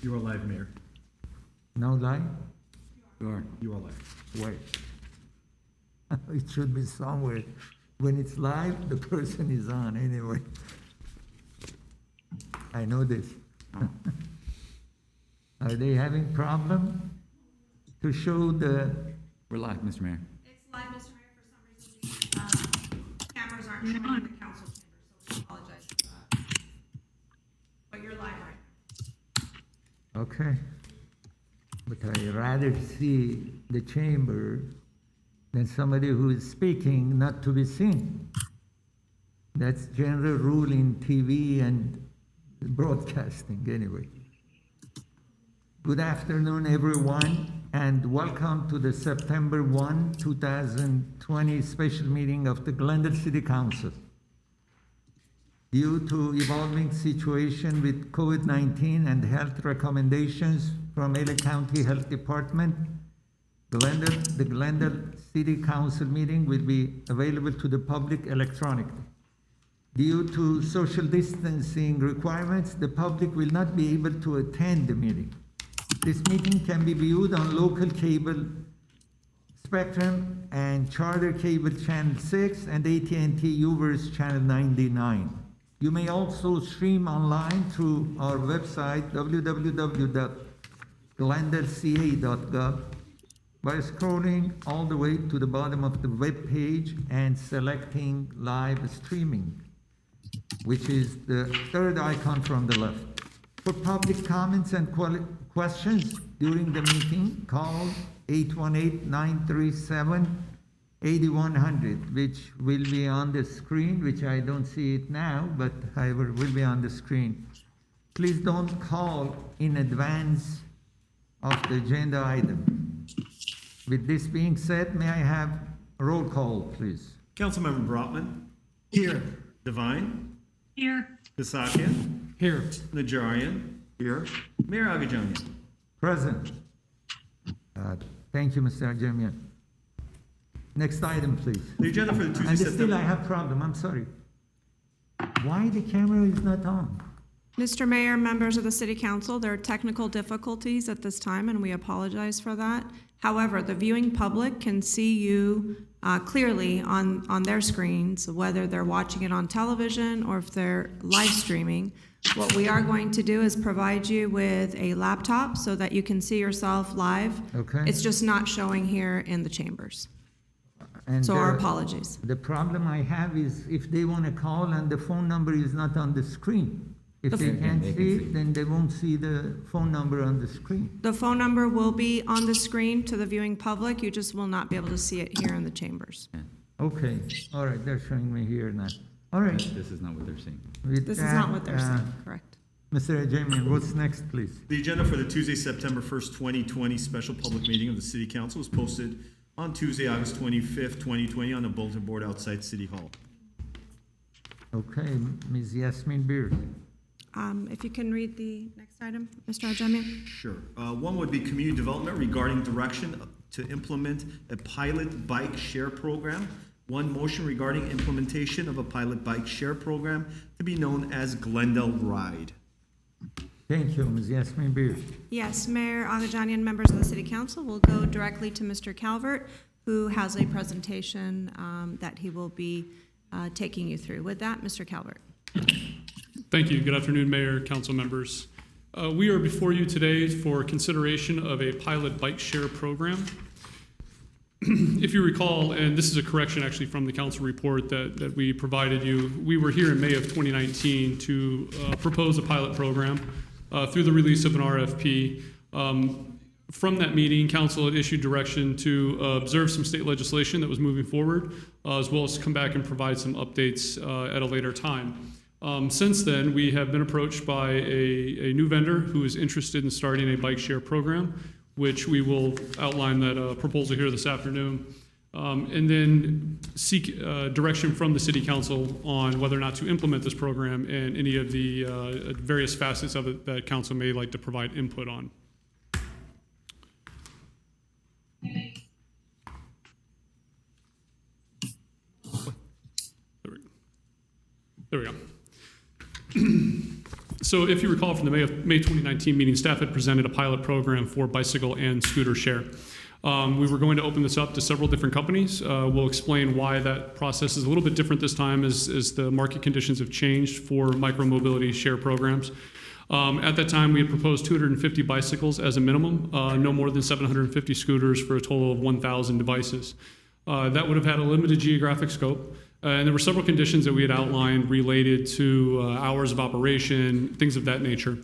You are live, Mayor. No lie? You are live. Wait. It should be somewhere. When it's live, the person is on anyway. I know this. Are they having problem to show the, We're live, Mr. Mayor. It's live, Mr. Mayor. For some reason, the cameras aren't showing in the council chamber, so we apologize for that. But you're live right now. okay. But I rather see the chamber than somebody who is speaking not to be seen. That's general rule in TV and broadcasting anyway. Good afternoon, everyone, and welcome to the September 1, 2020 special meeting of the Glendale City Council. Due to evolving situation with COVID-19 and health recommendations from LA County Health Department, the Glendale City Council meeting will be available to the public electronically. Due to social distancing requirements, the public will not be able to attend the meeting. This meeting can be viewed on local cable Spectrum and Charter Cable Channel 6 and AT&T Uverse Channel 99. You may also stream online through our website, www.glendaleca.gov, by scrolling all the way to the bottom of the web page and selecting live streaming, which is the third icon from the left. For public comments and questions during the meeting, call 818-937-8100, which will be on the screen, which I don't see it now, but however will be on the screen. Please don't call in advance of the agenda item. With this being said, may I have a roll call, please? Councilmember Brotman. Here. Devine. Here. Kasakian. Here. Najarian. Here. Mayor Agajanian. Present. Thank you, Mr. Ajamian. Next item, please. The agenda for the Tuesday, And still September. I have problem, I'm sorry. Why the camera is not on? Mr. Mayor, members of the City Council, there are technical difficulties at this time, and we apologize for that. However, the viewing public can see you clearly on their screens, whether they're watching it on television or if they're live streaming. What we are going to do is provide you with a laptop so that you can see yourself live. Okay. It's just not showing here in the chambers. And So our apologies. the problem I have is if they want to call and the phone number is not on the screen. If they can't see it, then they won't see the phone number on the screen. The phone number will be on the screen to the viewing public. You just will not be able to see it here in the chambers. Okay, all right, they're showing me here now. All right. This is not what they're seeing. With This is that, not what they're saying, correct? Mr. Ajamian, what's next, please? The agenda for the Tuesday, September 1st, 2020 special public meeting of the City Council is posted on Tuesday, August 25th, 2020 on the bulletin board outside City Hall. Okay, Ms. Yasmin Beard. If you can read the next item, Mr. Ajamian. Sure. One would be community development regarding direction to implement a pilot bike share program. One motion regarding implementation of a pilot bike share program to be known as Glendale Ride. Thank you, Ms. Yasmin Beard. Yes, Mayor Agajanian, members of the City Council, will go directly to Mr. Calvert, who has a presentation that he will be taking you through. With that, Mr. Calvert. Thank you. Good afternoon, Mayor, council members. We are before you today for consideration of a pilot bike share program. If you recall, and this is a correction actually from the council report that we provided you, we were here in May of 2019 to propose a pilot program through the release of an RFP. From that meeting, council had issued direction to observe some state legislation that was moving forward, as well as come back and provide some updates at a later time. Since then, we have been approached by a new vendor who is interested in starting a bike share program, which we will outline that proposal here this afternoon, and then seek direction from the City Council on whether or not to implement this program and any of the various facets of it that Council may like to provide input on. There we go. So if you recall from the May 2019 meeting, staff had presented a pilot program for bicycle and scooter share. We were going to open this up to several different companies. We'll explain why that process is a little bit different this time as the market conditions have changed for micromobility share programs. At that time, we had proposed 250 bicycles as a minimum, no more than 750 scooters for a total of 1,000 devices. That would have had a limited geographic scope. And there were several conditions that we had outlined related to hours of operation, things of that nature.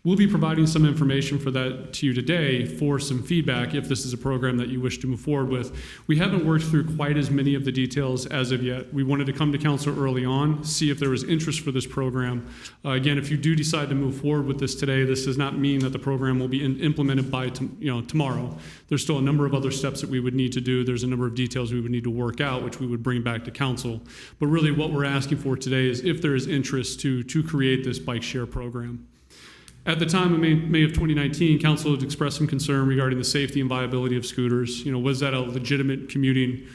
We'll be providing some information for that to you today for some feedback if this is a program that you wish to move forward with. We haven't worked through quite as many of the details as of yet. We wanted to come to council early on, see if there was interest for this program. Again, if you do decide to move forward with this today, this does not mean that the program will be implemented by tomorrow. There's still a number of other steps that we would need to do. There's a number of details we would need to work out, which we would bring back to council. But really what we're asking for today is if there is interest to create this bike share program. At the time of May of 2019, council had expressed some concern regarding the safety and viability of scooters. Was that a legitimate commuting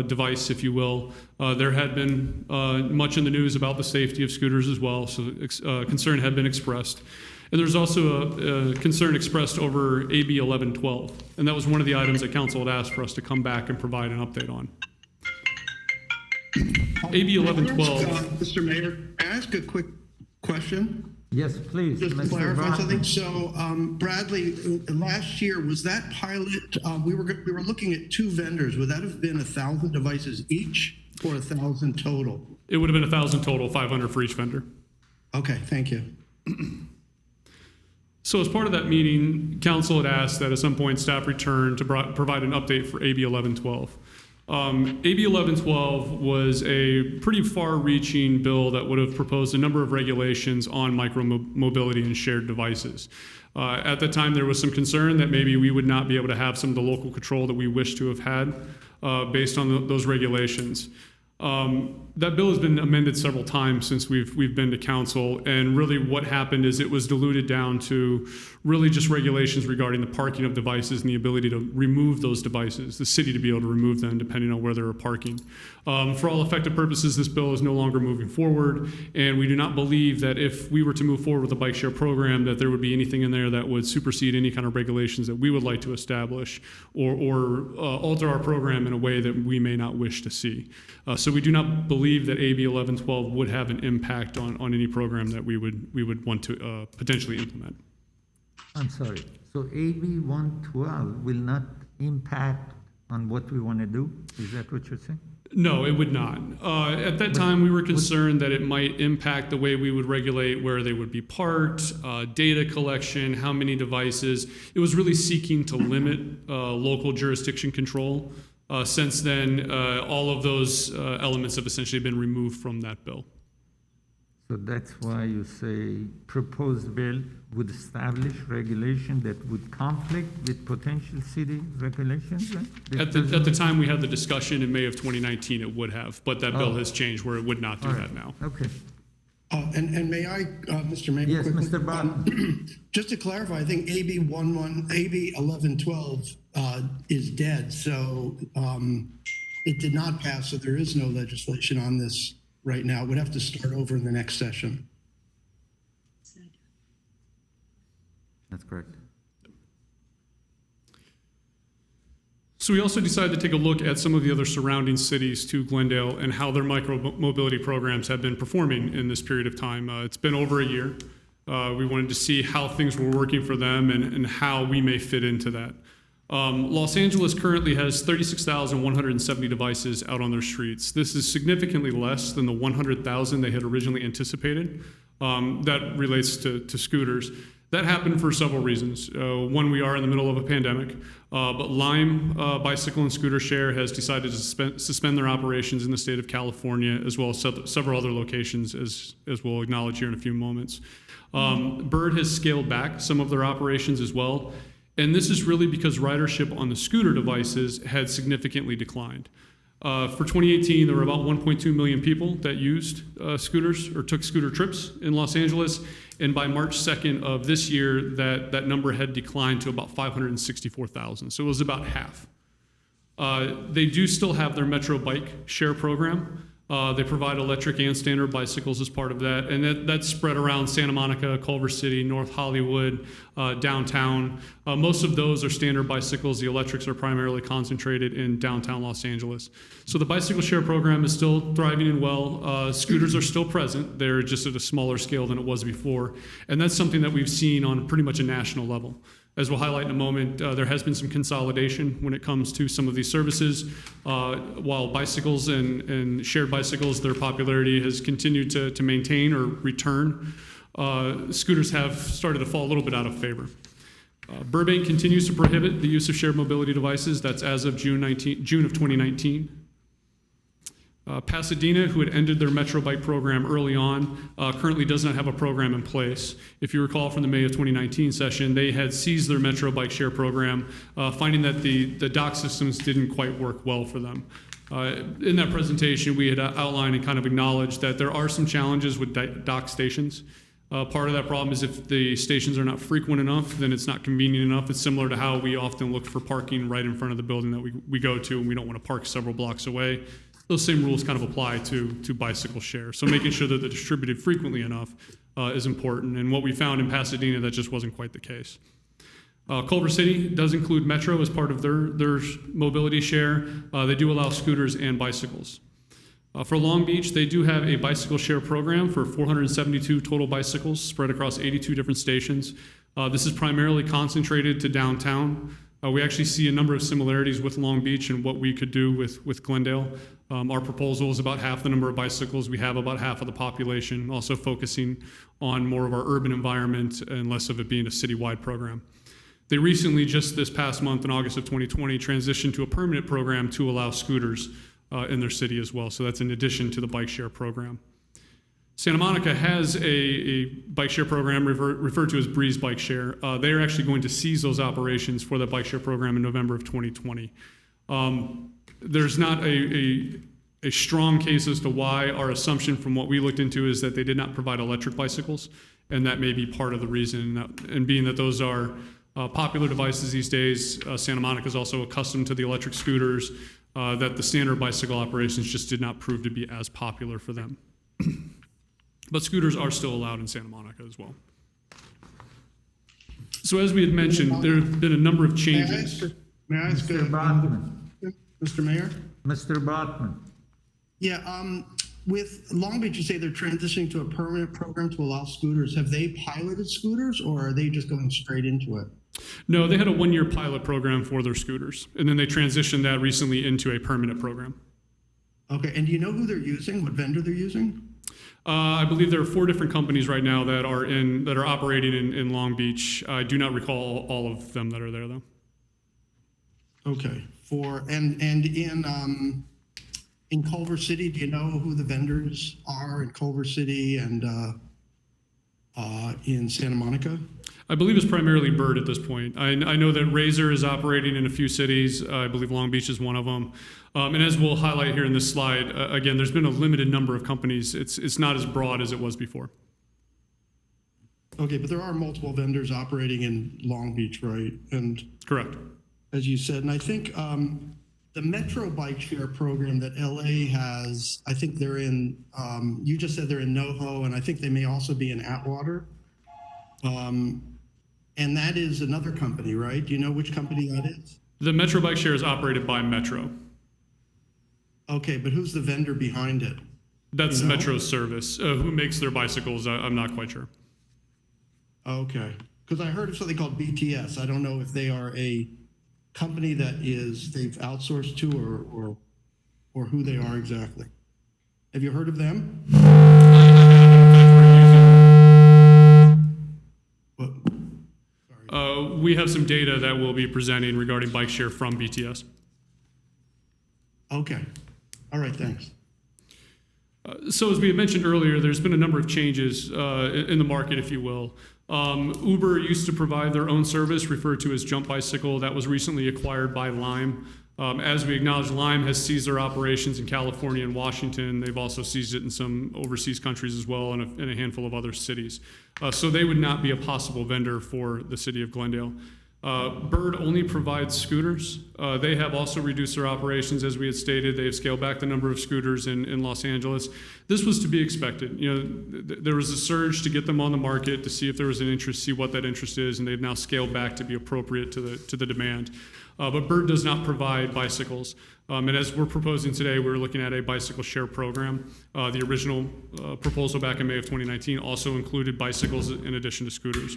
device, if you will? There had been much in the news about the safety of scooters as well, so concern had been expressed. And there's also a concern expressed over AB 1112, and that was one of the items that council had asked for us to come back and provide an update on. AB 1112. Mr. Mayor, can I ask a quick question? Yes, please, Just to Mr. clarify Brown. something. So, Bradley, last year, was that pilot, we were looking at 2 vendors. Would that have been 1,000 devices each or 1,000 total? It would have been 1,000 total, 500 for each vendor. Okay, thank you. So as part of that meeting, council had asked that at some point staff return to provide an update for AB 1112. AB 1112 was a pretty far-reaching bill that would have proposed a number of regulations on micromobility and shared devices. At the time, there was some concern that maybe we would not be able to have some of the local control that we wish to have had based on those regulations. That bill has been amended several times since we've been to council, and really what happened is it was diluted down to really just regulations regarding the parking of devices and the ability to remove those devices, the city to be able to remove them depending on where they were parking. For all effective purposes, this bill is no longer moving forward, and we do not believe that if we were to move forward with a bike share program that there would be anything in there that would supersede any kind of regulations that we would like to establish or alter our program in a way that we may not wish to see. So we do not believe that AB 1112 would have an impact on any program that we would want to potentially implement. I'm sorry. So AB 112 will not impact on what we want to do? Is that what you're saying? No, it would not. At that time, we were concerned that it might impact the way we would regulate where they would be parked, data collection, how many devices. It was really seeking to limit local jurisdiction control. Since then, all of those elements have essentially been removed from that bill. So that's why you say proposed bill would establish regulation that would conflict with potential city regulations? Right? At the time we had the discussion in May of 2019, it would have, but that bill Oh. has changed where it would not do All that right. now. Okay. And may I, Mr. Mayor? Yes, quickly? Mr. Brown. Just to clarify, I think AB 1112 is dead, so it did not pass, so there is no legislation on this right now. It would have to start over in the next session. That's correct. So we also decided to take a look at some of the other surrounding cities to Glendale and how their micro-mobility programs have been performing in this period of time. It's been over a year. We wanted to see how things were working for them and how we may fit into that. Los Angeles currently has 36,170 devices out on their streets. This is significantly less than the 100,000 they had originally anticipated. That relates to scooters. That happened for several reasons. One, we are in the middle of a pandemic, but Lime Bicycle and Scooter Share has decided to suspend their operations in the state of California, as well as several other locations, as we'll acknowledge here in a few moments. Bird has scaled back some of their operations as well, and this is really because ridership on the scooter devices had significantly declined. For 2018, there were about 1.2 million people that used scooters or took scooter trips in Los Angeles. And by March 2nd of this year, that number had declined to about 564,000. So it was about half. They do still have their Metro Bike Share program. They provide electric and standard bicycles as part of that, and that's spread around Santa Monica, Culver City, North Hollywood, downtown. Most of those are standard bicycles. The electrics are primarily concentrated in downtown Los Angeles. So the bicycle share program is still thriving and well. Scooters are still present. They're just at a smaller scale than it was before, and that's something that we've seen on pretty much a national level. As we'll highlight in a moment, there has been some consolidation when it comes to some of these services. While bicycles and shared bicycles, their popularity has continued to maintain or return, scooters have started to fall a little bit out of favor. Burbank continues to prohibit the use of shared mobility devices. That's as of June of 2019. Pasadena, who had ended their Metro Bike program early on, currently does not have a program in place. If you recall from the May of 2019 session, they had seized their Metro Bike Share program, finding that the dock systems didn't quite work well for them. In that presentation, we had outlined and kind of acknowledged that there are some challenges with dock stations. Part of that problem is if the stations are not frequent enough, then it's not convenient enough. It's similar to how we often look for parking right in front of the building that we go to, and we don't want to park several blocks away. Those same rules kind of apply to bicycle share. So making sure that they're distributed frequently enough is important. And what we found in Pasadena, that just wasn't quite the case. Culver City does include Metro as part of their mobility share. They do allow scooters and bicycles. For Long Beach, they do have a bicycle share program for 472 total bicycles spread across 82 different stations. This is primarily concentrated to downtown. We actually see a number of similarities with Long Beach and what we could do with Glendale. Our proposal is about half the number of bicycles. We have about half of the population, also focusing on more of our urban environment and less of it being a citywide program. They recently, just this past month in August of 2020, transitioned to a permanent program to allow scooters in their city as well. So that's in addition to the bike share program. Santa Monica has a bike share program referred to as Breeze Bike Share. They are actually going to cease those operations for that bike share program in November of 2020. There's not a strong case as to why. Our assumption from what we looked into is that they did not provide electric bicycles, and that may be part of the reason. And being that those are popular devices these days, Santa Monica is also accustomed to the electric scooters, that the standard bicycle operations just did not prove to be as popular for them. But scooters are still allowed in Santa Monica as well. So as we had mentioned, there have been a number of changes. May I ask, Mr. Bachman. Mr. Mayor? Mr. Bachman. Yeah, with Long Beach, you say they're transitioning to a permanent program to allow scooters. Have they piloted scooters, or are they just going straight into it? No, they had a one-year pilot program for their scooters, and then they transitioned that recently into a permanent program. Okay, and do you know who they're using, what vendor they're using? I believe there are 4 different companies right now that are operating in Long Beach. I do not recall all of them that are there, though. Okay, and in Culver City, do you know who the vendors are in Culver City and in Santa Monica? I believe it's primarily Bird at this point. I know that Razor is operating in a few cities. I believe Long Beach is one of them. And as we'll highlight here in this slide, again, there's been a limited number of companies. It's not as broad as it was before. Okay, but there are multiple vendors operating in Long Beach, right? And Correct. as you said, and I think the Metro Bike Share program that LA has, I think they're in, you just said they're in NoHo, and I think they may also be in Atwater. And that is another company, right? Do you know which company that is? The Metro Bike Share is operated by Metro. Okay, but who's the vendor behind it? That's You know? Metro's service. Who makes their bicycles, I'm not quite sure. Okay, because I heard of something called BTS. I don't know if they are a company that they've outsourced to or who they are exactly. Have you heard of them? What? We have some data that we'll be presenting regarding bike share from BTS. Okay, all right, thanks. So as we had mentioned earlier, there's been a number of changes in the market, if you will. Uber used to provide their own service referred to as Jump Bicycle. That was recently acquired by Lime. As we acknowledge, Lime has seized their operations in California and Washington. They've also seized it in some overseas countries as well, and in a handful of other cities. So they would not be a possible vendor for the city of Glendale. Bird only provides scooters. They have also reduced their operations, as we had stated. They have scaled back the number of scooters in Los Angeles. This was to be expected. There was a surge to get them on the market to see if there was an interest, see what that interest is, and they've now scaled back to be appropriate to the demand. But Bird does not provide bicycles. And as we're proposing today, we're looking at a bicycle share program. The original proposal back in May of 2019 also included bicycles in addition to scooters.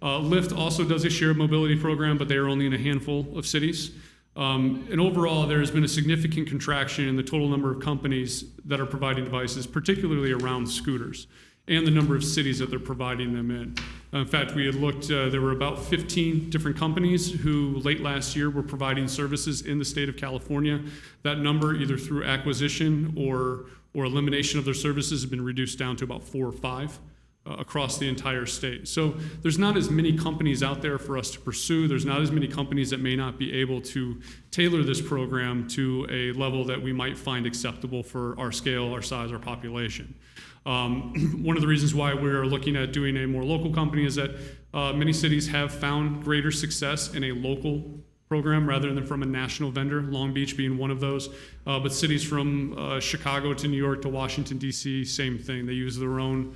Lyft also does a shared mobility program, but they are only in a handful of cities. And overall, there has been a significant contraction in the total number of companies that are providing devices, particularly around scooters, and the number of cities that they're providing them in. In fact, we had looked, there were about 15 different companies who late last year were providing services in the state of California. That number, either through acquisition or elimination of their services, has been reduced down to about 4 or 5. Across the entire state. So there's not as many companies out there for us to pursue. There's not as many companies that may not be able to tailor this program to a level that we might find acceptable for our scale, our size, our population. One of the reasons why we're looking at doing a more local company is that many cities have found greater success in a local program rather than from a national vendor, Long Beach being one of those. But cities from Chicago to New York to Washington, D.C., same thing. They use their own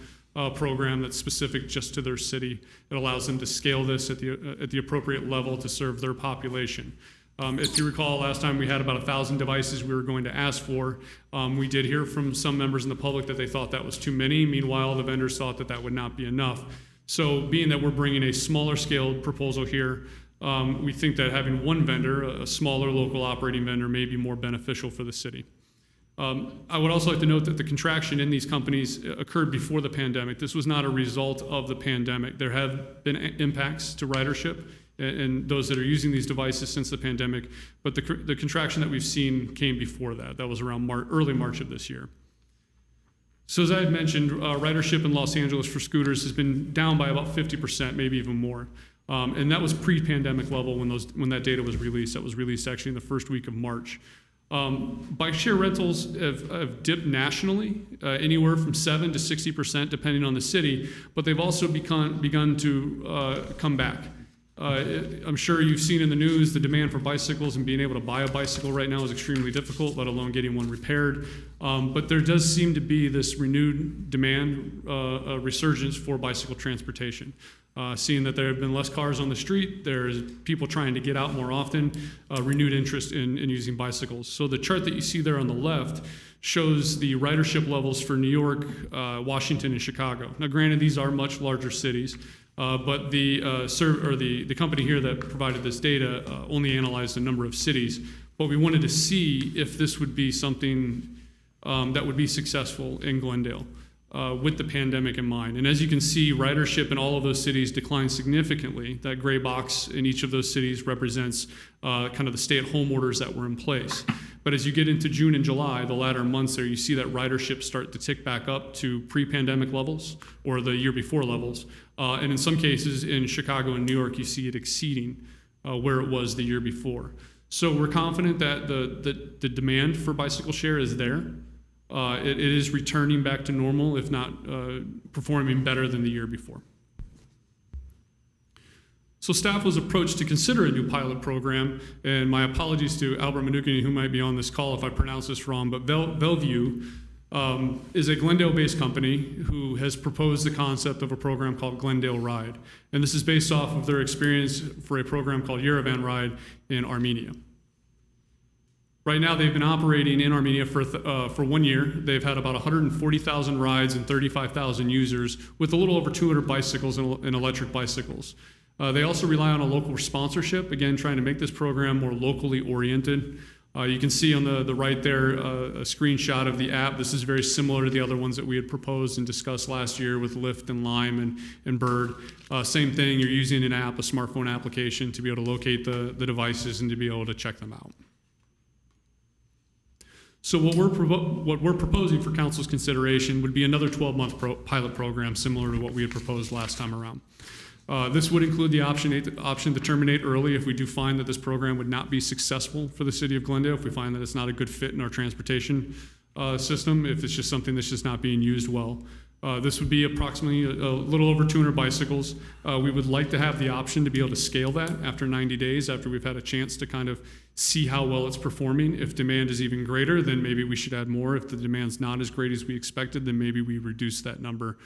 program that's specific just to their city. It allows them to scale this at the appropriate level to serve their population. If you recall, last time we had about 1,000 devices we were going to ask for. We did hear from some members in the public that they thought that was too many. Meanwhile, the vendors thought that that would not be enough. So being that we're bringing a smaller scaled proposal here, we think that having one vendor, a smaller local operating vendor, may be more beneficial for the city. I would also like to note that the contraction in these companies occurred before the pandemic. This was not a result of the pandemic. There have been impacts to ridership and those that are using these devices since the pandemic, but the contraction that we've seen came before that. That was around early March of this year. So as I had mentioned, ridership in Los Angeles for scooters has been down by about 50%, maybe even more. And that was pre-pandemic level when that data was released. That was released actually in the first week of March. Bike share rentals have dipped nationally, anywhere from 7 to 60%, depending on the city, but they've also begun to come back. I'm sure you've seen in the news the demand for bicycles, and being able to buy a bicycle right now is extremely difficult, let alone getting one repaired. But there does seem to be this renewed demand, resurgence for bicycle transportation. Seeing that there have been less cars on the street, there's people trying to get out more often, renewed interest in using bicycles. So the chart that you see there on the left shows the ridership levels for New York, Washington, and Chicago. Now granted, these are much larger cities, but the company here that provided this data only analyzed a number of cities. But we wanted to see if this would be something that would be successful in Glendale. With the pandemic in mind. And as you can see, ridership in all of those cities declined significantly. That gray box in each of those cities represents kind of the stay-at-home orders that were in place. But as you get into June and July, the latter months there, you see that ridership start to tick back up to pre-pandemic levels or the year before levels. And in some cases, in Chicago and New York, you see it exceeding where it was the year before. So we're confident that the demand for bicycle share is there. It is returning back to normal, if not performing better than the year before. So staff was approached to consider a new pilot program, and my apologies to Albert Manukian, who might be on this call if I pronounce this wrong, but Bellevue is a Glendale-based company who has proposed the concept of a program called Glendale Ride. And this is based off of their experience for a program called Yerevan Ride in Armenia. Right now, they've been operating in Armenia for 1 year. They've had about 140,000 rides and 35,000 users with a little over 200 bicycles and electric bicycles. They also rely on a local sponsorship, again, trying to make this program more locally oriented. You can see on the right there a screenshot of the app. This is very similar to the other ones that we had proposed and discussed last year with Lyft and Lime and Bird. Same thing, you're using an app, a smartphone application, to be able to locate the devices and to be able to check them out. So what we're proposing for council's consideration would be another 12-month pilot program similar to what we had proposed last time around. This would include the option to terminate early if we do find that this program would not be successful for the city of Glendale, if we find that it's not a good fit in our transportation system, if it's just something that's just not being used well. This would be approximately a little over 200 bicycles. We would like to have the option to be able to scale that after 90 days, after we've had a chance to kind of see how well it's performing. If demand is even greater, then maybe we should add more. If the demand's not as great as we expected, then maybe we reduce that number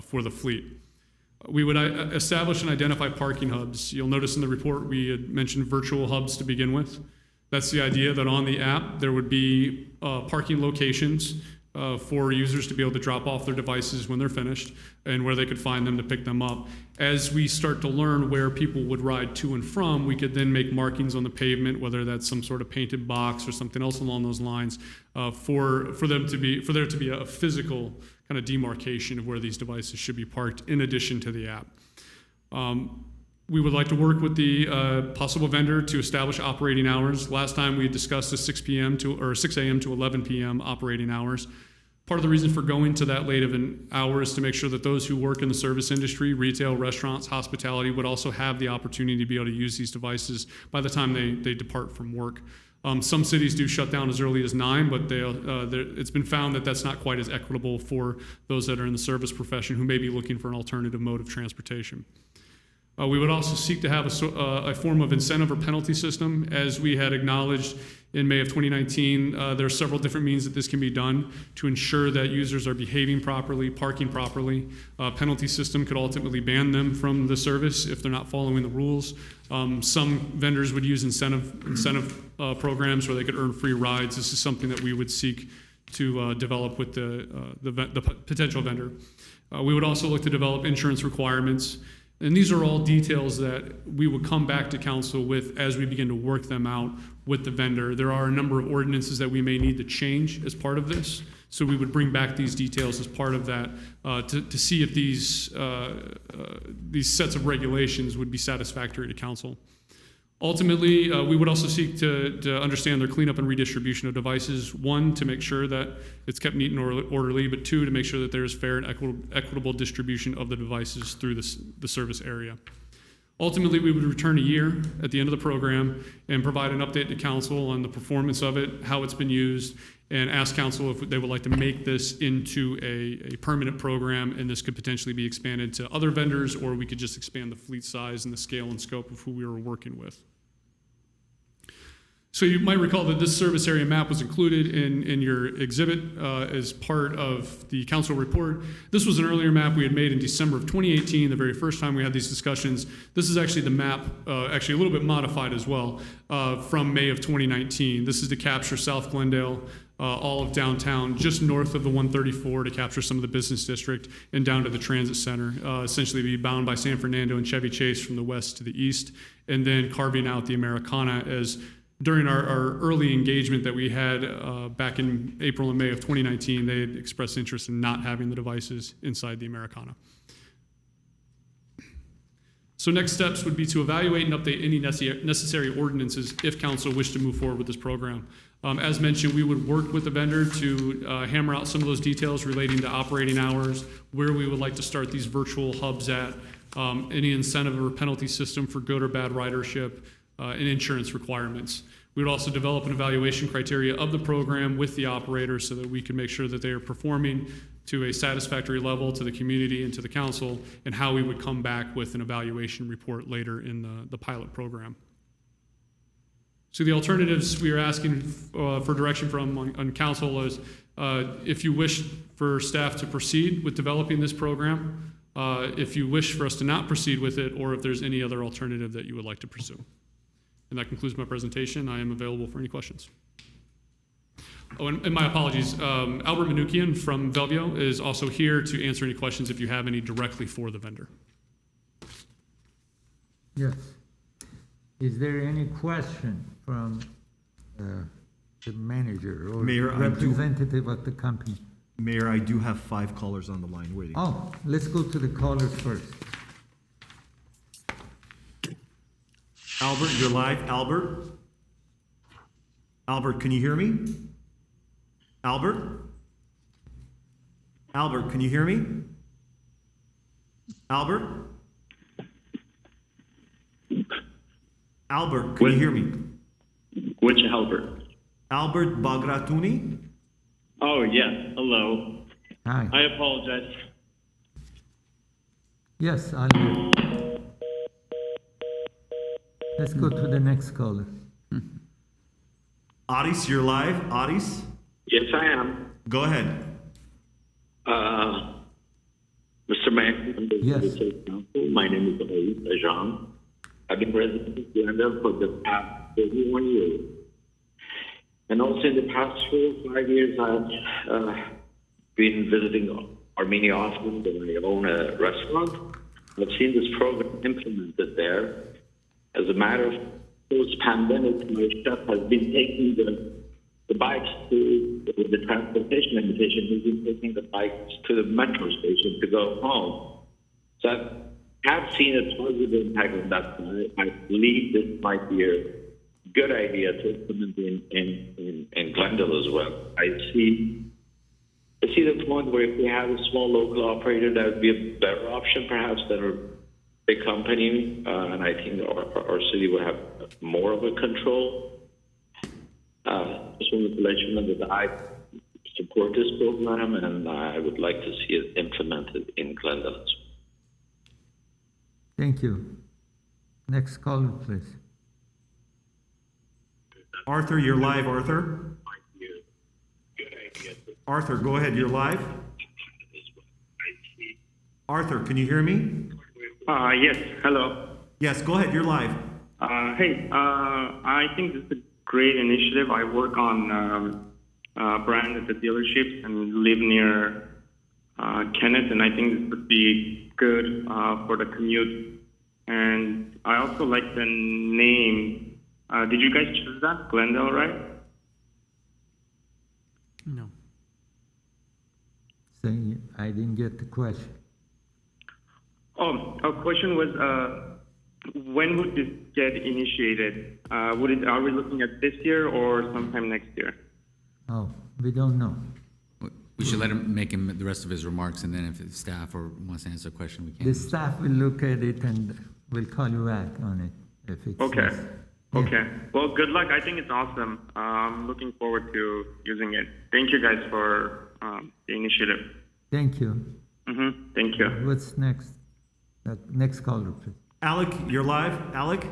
for the fleet. We would establish and identify parking hubs. You'll notice in the report we had mentioned virtual hubs to begin with. That's the idea that on the app there would be parking locations for users to be able to drop off their devices when they're finished and where they could find them to pick them up. As we start to learn where people would ride to and from, we could then make markings on the pavement, whether that's some sort of painted box or something else along those lines, for there to be a physical kind of demarcation of where these devices should be parked in addition to the app. We would like to work with the possible vendor to establish operating hours. Last time we had discussed the 6 a.m. to 11 p.m. operating hours. Part of the reason for going to that late of an hour is to make sure that those who work in the service industry, retail, restaurants, hospitality, would also have the opportunity to be able to use these devices by the time they depart from work. Some cities do shut down as early as 9, but it's been found that that's not quite as equitable for those that are in the service profession who may be looking for an alternative mode of transportation. We would also seek to have a form of incentive or penalty system. As we had acknowledged in May of 2019, there are several different means that this can be done to ensure that users are behaving properly, parking properly. Penalty system could ultimately ban them from the service if they're not following the rules. Some vendors would use incentive programs where they could earn free rides. This is something that we would seek to develop with the potential vendor. We would also look to develop insurance requirements. And these are all details that we would come back to council with as we begin to work them out with the vendor. There are a number of ordinances that we may need to change as part of this. So we would bring back these details as part of that to see if these sets of regulations would be satisfactory to council. Ultimately, we would also seek to understand their cleanup and redistribution of devices. 1, to make sure that it's kept neat and orderly, but 2, to make sure that there's fair and equitable distribution of the devices through the service area. Ultimately, we would return a year at the end of the program and provide an update to council on the performance of it, how it's been used, and ask council if they would like to make this into a permanent program, and this could potentially be expanded to other vendors, or we could just expand the fleet size and the scale and scope of who we were working with. So you might recall that this service area map was included in your exhibit as part of the council report. This was an earlier map we had made in December of 2018, the very first time we had these discussions. This is actually the map, actually a little bit modified as well, from May of 2019. This is to capture South Glendale, all of downtown, just north of the 134 to capture some of the business district, and down to the transit center, essentially be bound by San Fernando and Chevy Chase from the west to the east, and then carving out the Americana as during our early engagement that we had back in April and May of 2019, they had expressed interest in not having the devices inside the Americana. So next steps would be to evaluate and update any necessary ordinances if council wished to move forward with this program. As mentioned, we would work with the vendor to hammer out some of those details relating to operating hours, where we would like to start these virtual hubs at, any incentive or penalty system for good or bad ridership, and insurance requirements. We would also develop an evaluation criteria of the program with the operator so that we can make sure that they are performing to a satisfactory level to the community and to the council, and how we would come back with an evaluation report later in the pilot program. So the alternatives we are asking for direction from on council is if you wish for staff to proceed with developing this program, if you wish for us to not proceed with it, or if there's any other alternative that you would like to pursue. And that concludes my presentation. I am available for any questions. Oh, and my apologies. Albert Manukian from Velvio is also here to answer any questions if you have any directly for the vendor. Yes. Is there any question from the manager or Mayor, representative of the company? Mayor, I do have 5 callers on the line waiting. Oh, let's go to the callers first. Albert, you're live. Albert? Albert, can you hear me? Albert? Albert, can you hear me? Albert? Albert, can you hear me? Which Albert? Albert Bagratuni? Oh, yes. Hello. Hi. I apologize. Yes, I'll do. Let's go to the next caller. Adis, you're live. Adis, Yes, I am. go ahead. Mr. Mayor, members Yes. of the City Council, my name is Aïd Ajan. I've been resident of Glendale for the past 31 years. And also in the past 4 or 5 years, I've been visiting Armenia often when I own a restaurant. I've seen this program implemented there. As a matter of post-pandemic, my chef has been taking the bikes to the transportation limitation. He's been taking the bikes to the metro station to go home. So I have seen a positive impact on that side. I believe this might be a good idea to implement in Glendale as well. I see the point where if we have a small local operator, that would be a better option perhaps than a big company, and I think our city would have more of a control. Just wanted to let you know that I support this program, and I would like to see it implemented in Glendale. Thank you. Next caller, please. Arthur, you're live, Arthur. Arthur, go ahead, you're live. Arthur, can you hear me? Yes, hello. Yes, go ahead, you're live. I think this is a great initiative. I work on brand at the dealerships and live near Kenneth, and I think this would be good for the commute. And I also like the name. Did you guys choose that? Glendale, right? No. Saying I didn't get the question. Oh, our question was, when would this get initiated? Are we looking at this year or sometime next year? Oh, we don't know. We should let him make the rest of his remarks, and then if the staff wants to answer a question, we can. The staff will look at it and will call you back on it if it's. Okay. yes. Okay. Well, good luck. I think it's awesome. I'm looking forward to using it. Thank you guys for the initiative. Thank you. Thank you. What's next? Next caller, please. Alec, you're live. Alec?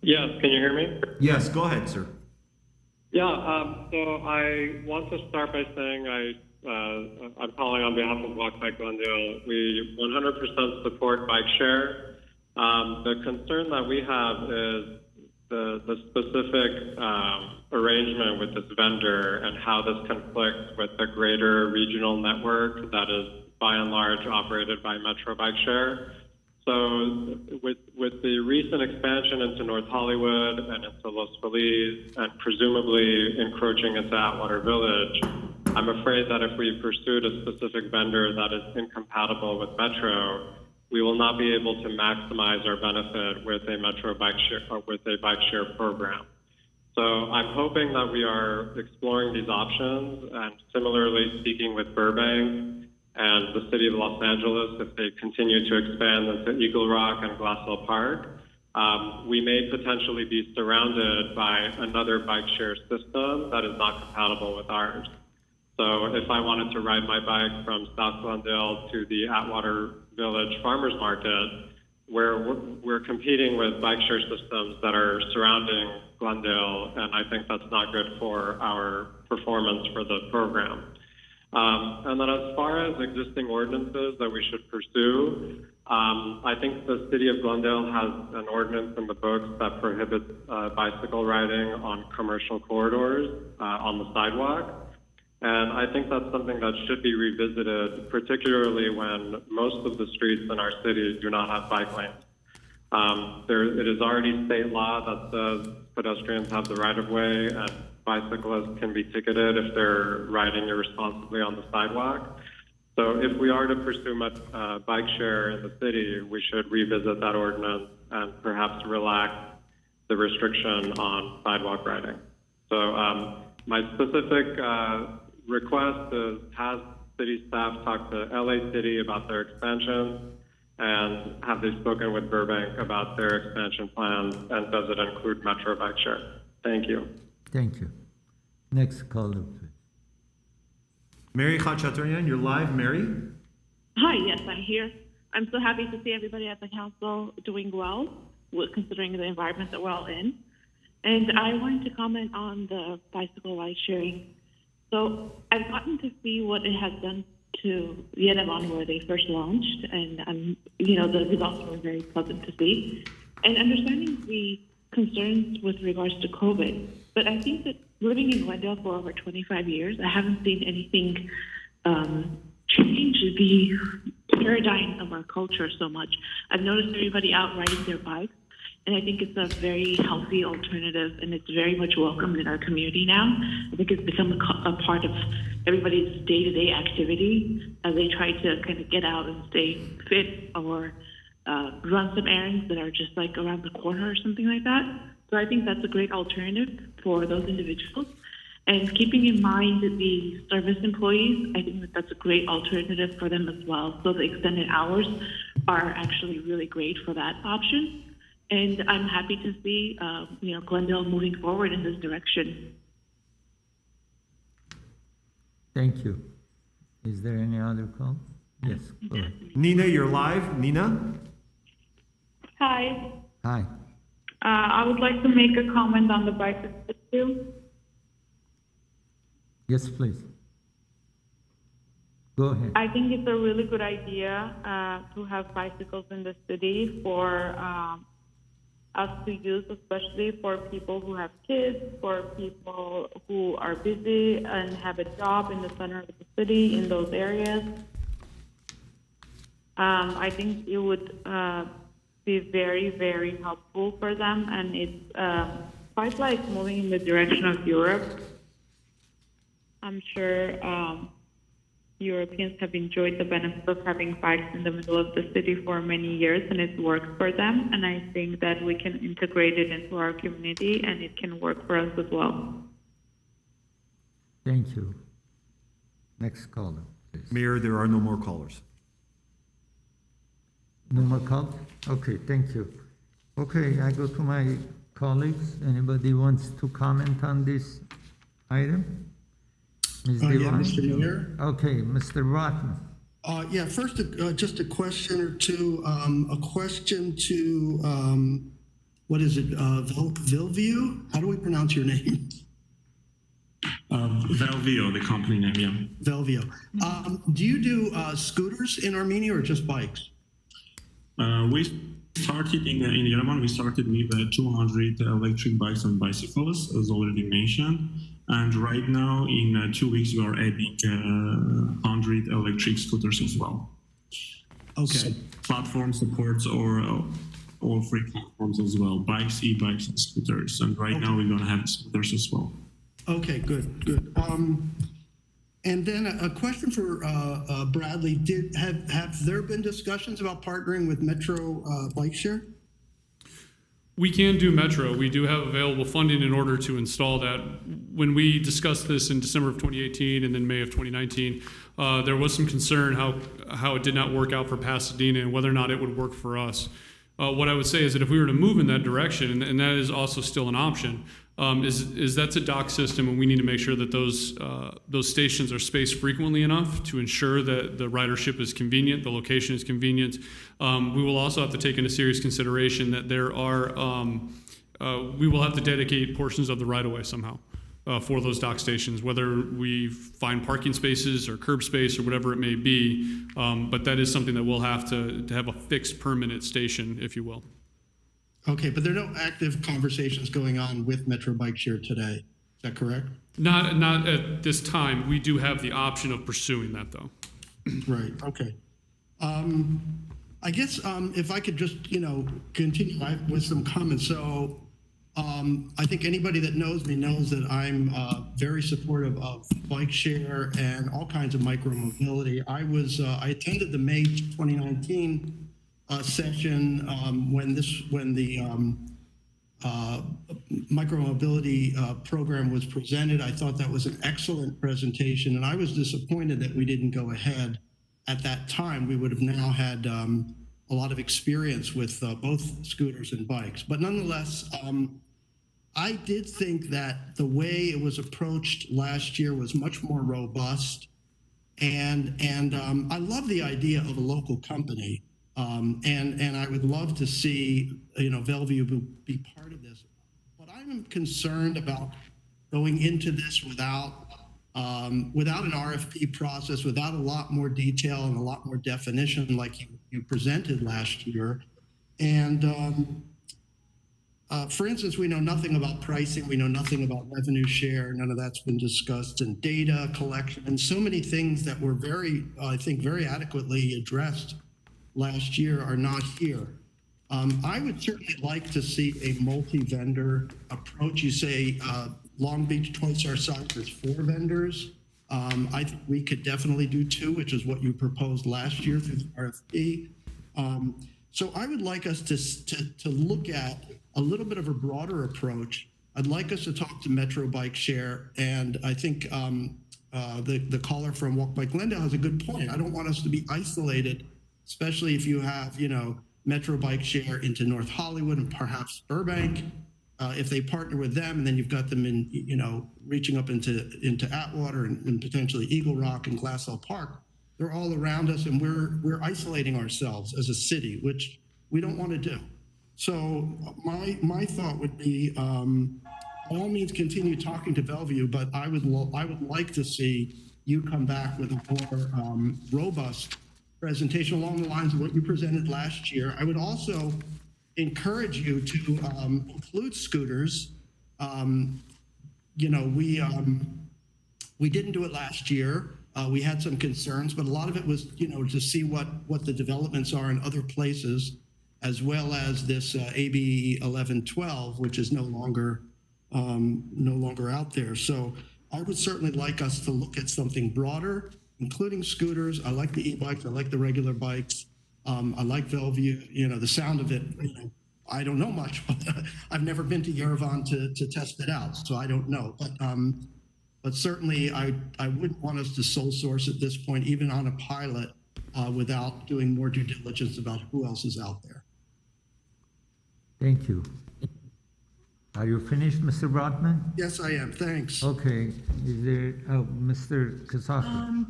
Yes, can you hear me? Yes, go ahead, sir. Yeah, so I want to start by saying I'm calling on behalf of Walk by Glendale. We 100% support bike share. The concern that we have is the specific arrangement with this vendor and how this conflicts with the greater regional network that is by and large operated by Metro Bike Share. So with the recent expansion into North Hollywood and into Los Feliz and presumably encroaching into Atwater Village, I'm afraid that if we pursued a specific vendor that is incompatible with Metro, we will not be able to maximize our benefit with a Metro Bike Share or with a bike share program. So I'm hoping that we are exploring these options and similarly speaking with Burbank and the city of Los Angeles, if they continue to expand into Eagle Rock and Glassell Park, we may potentially be surrounded by another bike share system that is not compatible with ours. So if I wanted to ride my bike from South Glendale to the Atwater Village Farmers Market, where we're competing with bike share systems that are surrounding Glendale, and I think that's not good for our performance for the program. And then as far as existing ordinances that we should pursue, I think the city of Glendale has an ordinance in the books that prohibits bicycle riding on commercial corridors on the sidewalk. And I think that's something that should be revisited, particularly when most of the streets in our city do not have bike lanes. It is already state law that says pedestrians have the right of way and bicyclists can be ticketed if they're riding irresponsibly on the sidewalk. So if we are to pursue bike share in the city, we should revisit that ordinance and perhaps relax the restriction on sidewalk riding. So my specific request is, has city staff talked to LA City about their expansion, and have they spoken with Burbank about their expansion plans, and does it include Metro Bike Share? Thank you. Thank you. Next caller, please. Mary Khachaturian, you're live, Mary. Hi, yes, I'm here. I'm so happy to see everybody at the council doing well, considering the environment that we're all in. And I wanted to comment on the bicycle ride sharing. So I've gotten to see what it has done to Yerevan where they first launched, and the results were very pleasant to see. And understanding the concerns with regards to COVID, but I think that living in Glendale for over 25 years, I haven't seen anything change the paradigm of our culture so much. I've noticed everybody out riding their bikes, and I think it's a very healthy alternative, and it's very much welcomed in our community now. I think it's become a part of everybody's day-to-day activity as they try to kind of get out and stay fit or run some errands that are just like around the corner or something like that. So I think that's a great alternative for those individuals. And keeping in mind the service employees, I think that that's a great alternative for them as well. So the extended hours are actually really great for that option. And I'm happy to see, Glendale moving forward in this direction. Thank you. Is there any other call? Yes, go ahead. Nina, you're live. Nina? Hi. Hi. I would like to make a comment on the bicycle issue. Yes, please. Go ahead. I think it's a really good idea to have bicycles in the city for us to use, especially for people who have kids, for people who are busy and have a job in the center of the city in those areas. I think it would be very, very helpful for them, and it's quite like moving in the direction of Europe. I'm sure Europeans have enjoyed the benefits of having bikes in the middle of the city for many years, and it's worked for them. And I think that we can integrate it into our community, and it can work for us as well. Thank you. Next caller, please. Mayor, there are no more callers. No more calls? Okay, thank you. Okay, I go to my colleagues. Anybody wants to comment on this item? Ms. Yeah, Devine? Mr. Mayor. Okay, Mr. Rotten. First, just a question or two. A question to, what is it, Vilview? How do we pronounce your name? Velvio, the company name, yeah. Velvio. Do you do scooters in Armenia or just bikes? We started in Yerevan, we started with 200 electric bikes and bicycles, as already mentioned. And right now, in 2 weeks, we are adding 100 electric scooters as well. Okay. So platform supports all free platforms as well, bikes, e-bikes, and scooters. And right now, we're going to have scooters as well. Okay, good. And then a question for Bradley. Have there been discussions about partnering with Metro Bike Share? We can do Metro. We do have available funding in order to install that. When we discussed this in December of 2018 and then May of 2019, there was some concern how it did not work out for Pasadena and whether or not it would work for us. What I would say is that if we were to move in that direction, and that is also still an option, is that's a dock system, and we need to make sure that those stations are spaced frequently enough to ensure that the ridership is convenient, the location is convenient. We will also have to take into serious consideration that there are, we will have to dedicate portions of the right-of-way somehow for those dock stations, whether we find parking spaces or curb space or whatever it may be. But that is something that we'll have to have a fixed permanent station, if you will. Okay, but there are no active conversations going on with Metro Bike Share today. Is that correct? Not at this time. We do have the option of pursuing that, though. Right. Okay. I guess if I could just continue with some comments. So I think anybody that knows me knows that I'm very supportive of bike share and all kinds of micromobility. I attended the May 2019 session when the micromobility program was presented. I thought that was an excellent presentation, and I was disappointed that we didn't go ahead at that time. We would have now had a lot of experience with both scooters and bikes. But nonetheless, I did think that the way it was approached last year was much more robust. And I love the idea of a local company. And I would love to see, Bellevue be part of this. But I'm concerned about going into this without an RFP process, without a lot more detail and a lot more definition like you presented last year. And for instance, we know nothing about pricing. We know nothing about revenue share. None of that's been discussed, and data collection, and so many things that were I think very adequately addressed last year are not here. I would certainly like to see a multi-vendor approach. You say Long Beach, twice our size, there's 4 vendors. I think we could definitely do 2, which is what you proposed last year through the RFP. So I would like us to look at a little bit of a broader approach. I'd like us to talk to Metro Bike Share, and I think the caller from Walk Bike Glendale has a good point. I don't want us to be isolated, especially if you have, Metro Bike Share into North Hollywood and perhaps Burbank. If they partner with them, and then you've got them in, reaching up into Atwater and potentially Eagle Rock and Glassell Park, they're all around us, and we're isolating ourselves as a city, which we don't want to do. So my thought would be, by all means, continue talking to Bellevue, but I would like to see you come back with a more robust presentation along the lines of what you presented last year. I would also encourage you to include scooters. We didn't do it last year. We had some concerns, but a lot of it was, to see what the developments are in other places, as well as this AB 1112, which is no longer out there. So I would certainly like us to look at something broader, including scooters. I like the e-bikes. I like the regular bikes. I like Bellevue. The sound of it, I don't know much, but I've never been to Yerevan to test it out, so I don't know. But certainly I wouldn't want us to sole source at this point, even on a pilot, without doing more due diligence about who else is out there. Thank you. Are you finished, Mr. Brotman? Yes, I am. Thanks. Okay. Is there, Mr. Kasaki?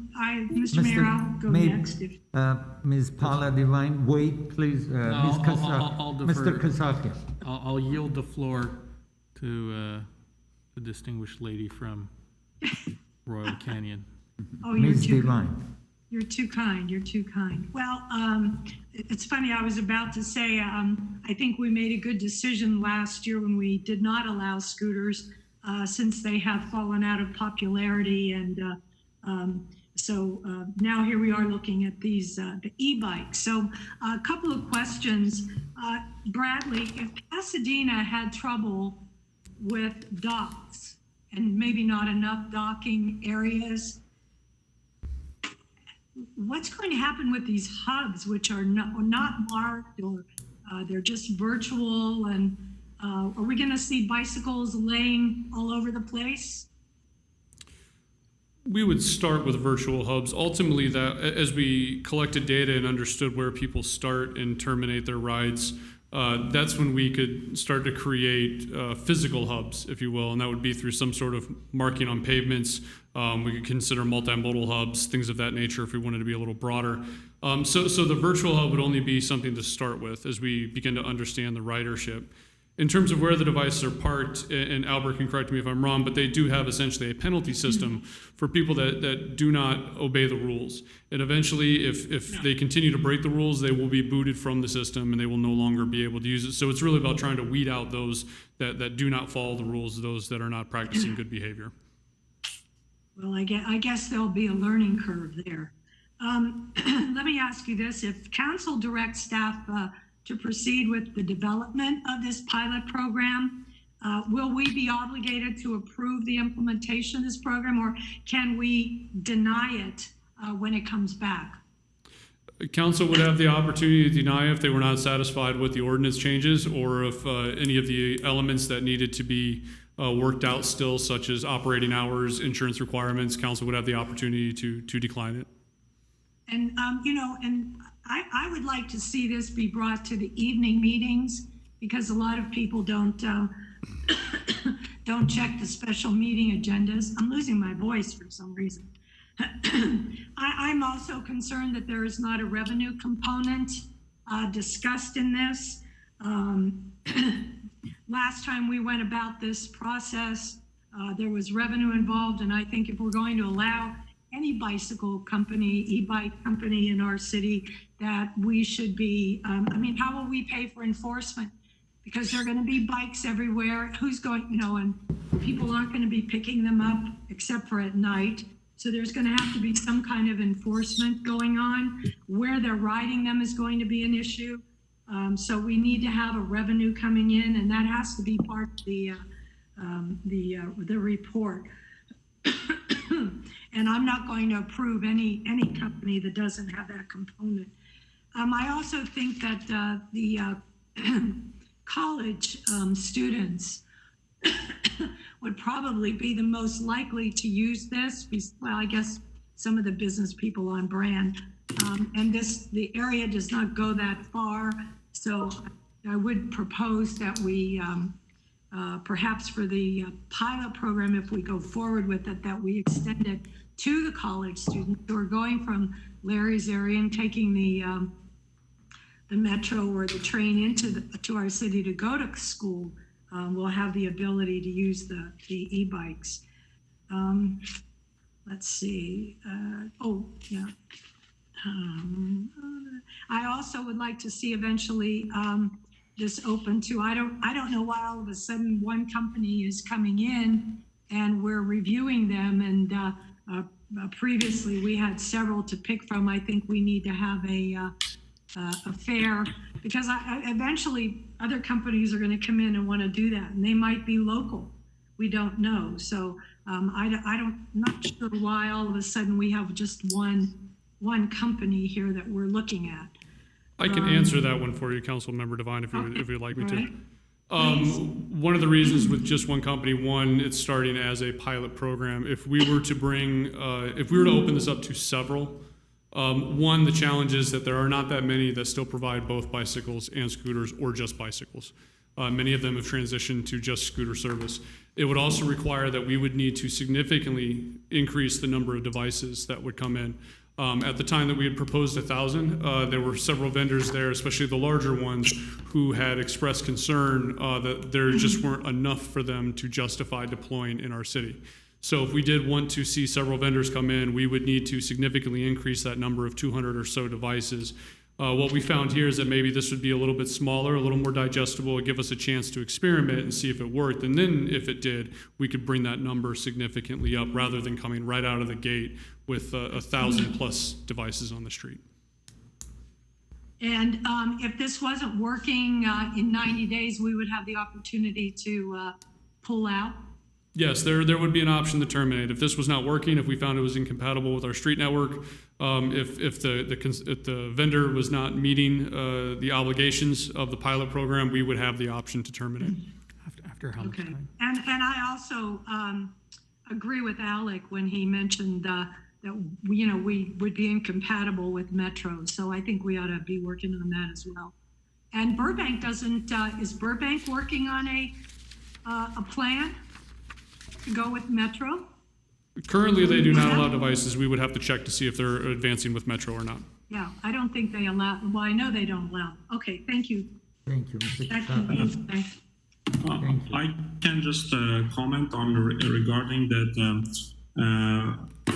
Mr. Mayor, I'll go next. Ms. Paula Devine, wait, please. Ms. I'll defer. Mr. Kasaki. I'll yield the floor to the distinguished lady from Royal Canyon. Oh, Ms. Devine. You're too kind. You're too kind. Well, it's funny. I was about to say, I think we made a good decision last year when we did not allow scooters, since they have fallen out of popularity. And so now here we are looking at these, the e-bikes. So a couple of questions. Bradley, if Pasadena had trouble with docks and maybe not enough docking areas, what's going to happen with these hubs, which are not marked, or they're just virtual? And are we going to see bicycles laying all over the place? We would start with virtual hubs. Ultimately, that as we collected data and understood where people start and terminate their rides, that's when we could start to create physical hubs, if you will, and that would be through some sort of marking on pavements. We could consider multimodal hubs, things of that nature, if we wanted to be a little broader. So the virtual hub would only be something to start with as we begin to understand the ridership. In terms of where the devices are parked, and Albert can correct me if I'm wrong, but they do have essentially a penalty system for people that do not obey the rules. And eventually, if they continue to break the rules, they will be booted from the system and they will no longer be able to use it. So it's really about trying to weed out those that do not follow the rules, those that are not practicing good behavior. Well, I guess there'll be a learning curve there. Let me ask you this. If council directs staff to proceed with the development of this pilot program, will we be obligated to approve the implementation of this program, or can we deny it when it comes back? Council would have the opportunity to deny if they were not satisfied with the ordinance changes, or if any of the elements that needed to be worked out still, such as operating hours, insurance requirements. Council would have the opportunity to decline it. And, and I would like to see this be brought to the evening meetings, because a lot of people don't check the special meeting agendas. I'm losing my voice for some reason. I'm also concerned that there is not a revenue component discussed in this. Last time we went about this process, there was revenue involved, and I think if we're going to allow any bicycle company, e-bike company in our city, that we should be, how will we pay for enforcement? Because there are going to be bikes everywhere. Who's going, and people aren't going to be picking them up except for at night. So there's going to have to be some kind of enforcement going on. Where they're riding them is going to be an issue. So we need to have a revenue coming in, and that has to be part of the report. And I'm not going to approve any company that doesn't have that component. I also think that the college students would probably be the most likely to use this. Well, I guess some of the business people on brand. And the area does not go that far. So I would propose that we, perhaps for the pilot program, if we go forward with it, that we extend it to the college students who are going from Larry's area and taking the metro or the train to our city to go to school. Will have the ability to use the e-bikes. Let's see. I also would like to see eventually this open to, I don't know why all of a sudden one company is coming in and we're reviewing them, and previously we had several to pick from. I think we need to have a fair, because eventually other companies are going to come in and want to do that, and they might be local. We don't know. So I'm not sure why all of a sudden we have just one company here that we're looking at. I can answer that one for you, Councilmember Devine, if you'd like me to. Right. One of the reasons with just one company, one, it's starting as a pilot program. If we were to open this up to several, one, the challenge is that there are not that many that still provide both bicycles and scooters, or just bicycles. Many of them have transitioned to just scooter service. It would also require that we would need to significantly increase the number of devices that would come in. At the time that we had proposed 1,000, there were several vendors there, especially the larger ones, who had expressed concern that there just weren't enough for them to justify deploying in our city. So if we did want to see several vendors come in, we would need to significantly increase that number of 200 or so devices. What we found here is that maybe this would be a little bit smaller, a little more digestible, give us a chance to experiment and see if it worked. And then if it did, we could bring that number significantly up rather than coming right out of the gate with 1,000+ devices on the street. And if this wasn't working in 90 days, we would have the opportunity to pull out. Yes, there would be an option to terminate. If this was not working, if we found it was incompatible with our street network, if the vendor was not meeting the obligations of the pilot program, we would have the option to terminate. After how much time? And I also agree with Alec when he mentioned that we would be incompatible with Metro. So I think we ought to be working on that as well. And Burbank doesn't. Is Burbank working on a plan to go with Metro? Currently, they do not allow devices. We would have to check to see if they're advancing with Metro or not. Yeah, I don't think they allow. Well, I know they don't allow. Okay, thank you. Thank you, Mr. That Chapa. concludes my- I can just comment on regarding that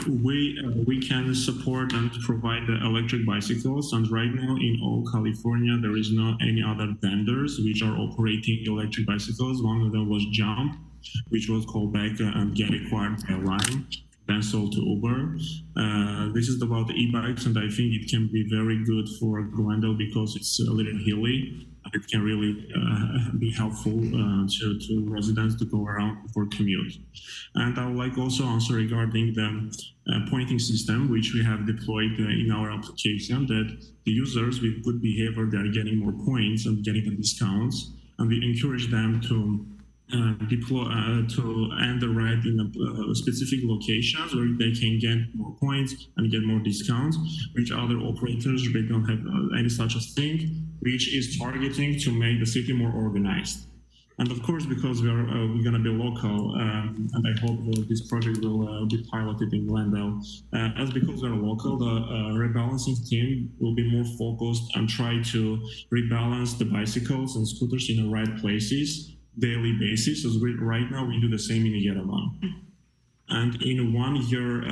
we can support and provide the electric bicycles, and right now in all California there is no any other vendors which are operating electric bicycles. One of them was Jump, which was called back and get acquired by Lime, then sold to Uber. This is about the e-bikes, and I think it can be very good for Glendale because it's a little hilly. It can really be helpful to residents to go around for commute. And I would like also answer regarding the pointing system, which we have deployed in our application, that the users with good behavior, they are getting more points and getting the discounts. And we encourage them to deploy to end the ride in specific locations where they can get more points and get more discounts, which other operators, they don't have any such a thing, which is targeting to make the city more organized. And of course, because we're going to be local, and I hope this project will be piloted in Glendale. As because we're local, the rebalancing team will be more focused and try to rebalance the bicycles and scooters in the right places daily basis. As right now, we do the same in Yerevan. And in 1 year,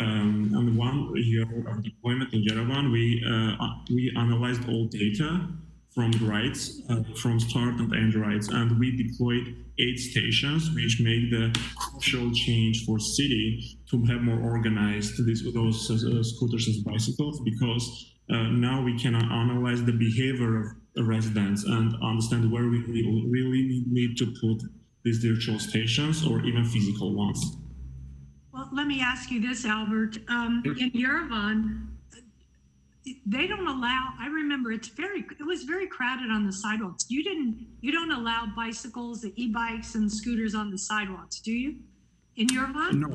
of deployment in Yerevan, we analyzed all data from rides, from start and end rides, and we deployed 8 stations, which make the crucial change for city to have more organized those scooters and bicycles, because now we can analyze the behavior of residents and understand where we really need to put these virtual stations or even physical ones. Well, let me ask you this, Albert. In Yerevan, they don't allow, I remember it was very crowded on the sidewalks. You don't allow bicycles, the e-bikes and scooters on the sidewalks, do you? In Yerevan? No,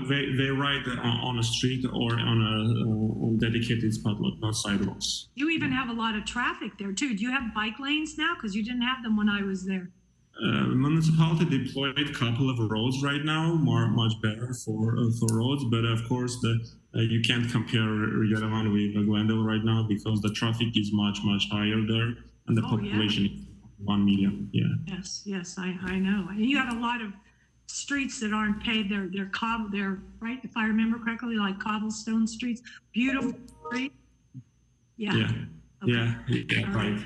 they ride on a street or on dedicated spot, not sidewalks. You even have a lot of traffic there too. Do you have bike lanes now? Because you didn't have them when I was there. Municipality deployed a couple of roads right now, much better for roads, but of course you can't compare Yerevan with Glendale right now because the traffic is much higher there and the population is 1 million. Yeah. Yes, I know. And you have a lot of streets that aren't paved. They're right, if I remember correctly, like cobblestone streets, beautiful streets. Yeah. Okay. Yeah, right.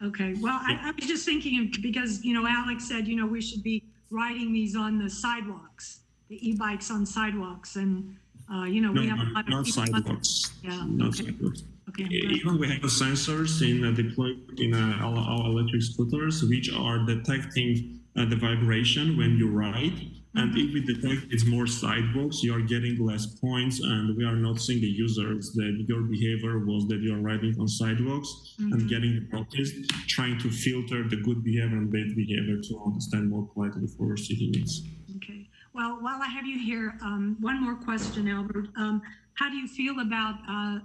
Okay, well, I was just thinking because, Alex said, we should be riding these on the sidewalks, the e-bikes on sidewalks, and, we have a lot of not people. sidewalks. Yeah. Not sidewalks. Okay. Even we have sensors deployed in our electric scooters, which are detecting the vibration when you ride. And if we detect it's more sidewalks, you are getting less points, and we are noticing the users that your behavior was that you are riding on sidewalks and getting the practice, trying to filter the good behavior and bad behavior to understand more politely for city needs. Okay. Well, while I have you here, one more question, Albert. How do you feel about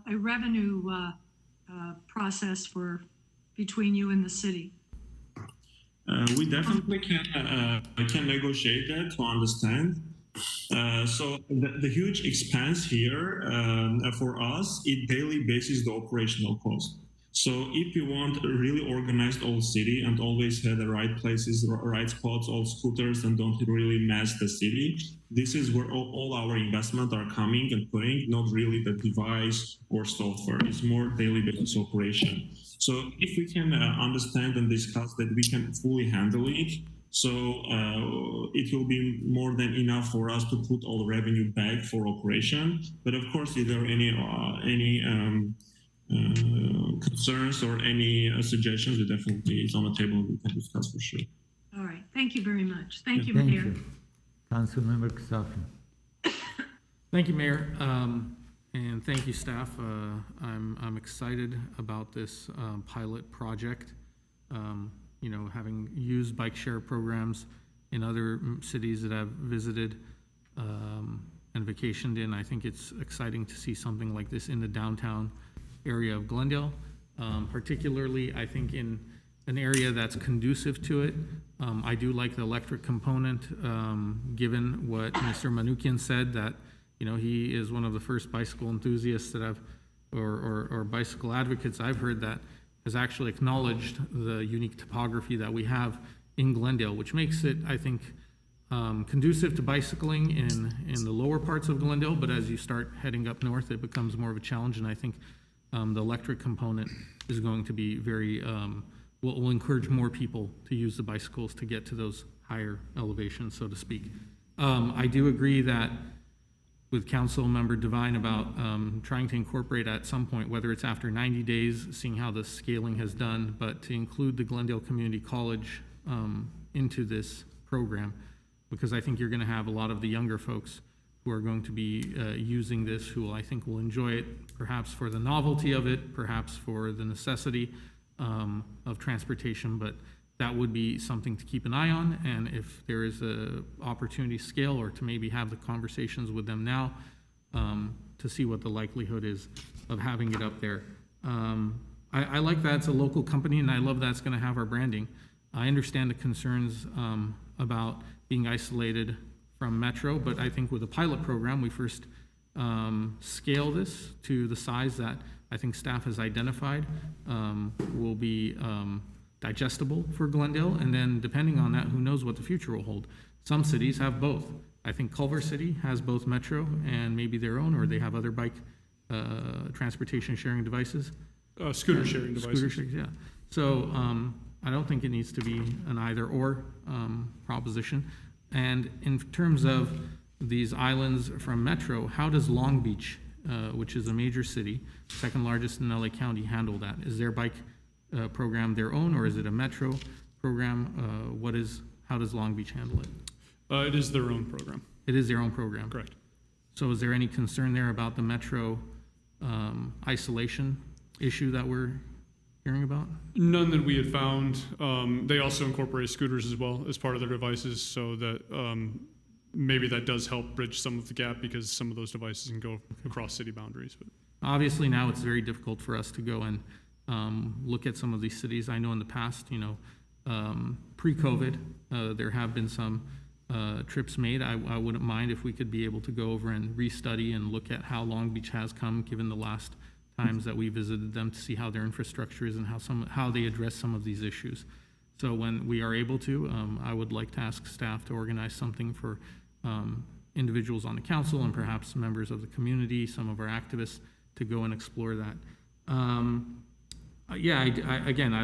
a revenue process between you and the city? We definitely can negotiate that to understand. So the huge expense here for us, it daily basis the operational cost. So if you want a really organized old city and always have the right places, right spots, all scooters, and don't really mess the city, this is where all our investment are coming and putting, not really the device or software. It's more daily basis operation. So if we can understand and discuss that we can fully handle it, so it will be more than enough for us to put all the revenue back for operation. But of course, if there are any concerns or any suggestions, we definitely, it's on the table, we can discuss for sure. All right. Thank you very much. Thank you, Thank Mayor. you. Councilmember Ksafi. Thank you, Mayor, and thank you, staff. I'm excited about this pilot project. Having used bike share programs in other cities that I've visited and vacationed in, I think it's exciting to see something like this in the downtown area of Glendale, particularly I think in an area that's conducive to it. I do like the electric component, given what Mr. Manukian said, that he is one of the first bicycle enthusiasts that or bicycle advocates I've heard that has actually acknowledged the unique topography that we have in Glendale, which makes it, I think, conducive to bicycling in the lower parts of Glendale, but as you start heading up north, it becomes more of a challenge, and I think the electric component is going to be very, will encourage more people to use the bicycles to get to those higher elevations, so to speak. I do agree that with Council Member Devine about trying to incorporate at some point, whether it's after 90 days, seeing how the scaling has done, but to include the Glendale Community College into this program, because I think you're going to have a lot of the younger folks who are going to be using this, who I think will enjoy it, perhaps for the novelty of it, perhaps for the necessity of transportation, but that would be something to keep an eye on. And if there is a opportunity to scale, or to maybe have the conversations with them now to see what the likelihood is of having it up there. I like that it's a local company, and I love that it's going to have our branding. I understand the concerns about being isolated from Metro, but I think with a pilot program, we first scale this to the size that I think staff has identified will be digestible for Glendale, and then depending on that, who knows what the future will hold. Some cities have both. I think Culver City has both Metro and maybe their own, or they have other bike transportation sharing devices. Scooter sharing devices. Scooter sharing, yeah. So I don't think it needs to be an either-or proposition. And in terms of these islands from Metro, how does Long Beach, which is a major city, second largest in LA County, handle that? Is their bike program their own, or is it a Metro program? How does Long Beach handle it? It is their own program. It is their own program? Correct. So is there any concern there about the Metro isolation issue that we're hearing about? None that we had found. They also incorporate scooters as well as part of their devices, so that maybe that does help bridge some of the gap, because some of those devices can go across city boundaries. But Obviously now it's very difficult for us to go and look at some of these cities. I know in the past, pre-COVID, there have been some trips made. I wouldn't mind if we could be able to go over and restudy and look at how Long Beach has come, given the last times that we visited them, to see how their infrastructure is and how they address some of these issues. So when we are able to, I would like to ask staff to organize something for individuals on the council and perhaps members of the community, some of our activists, to go and explore that. I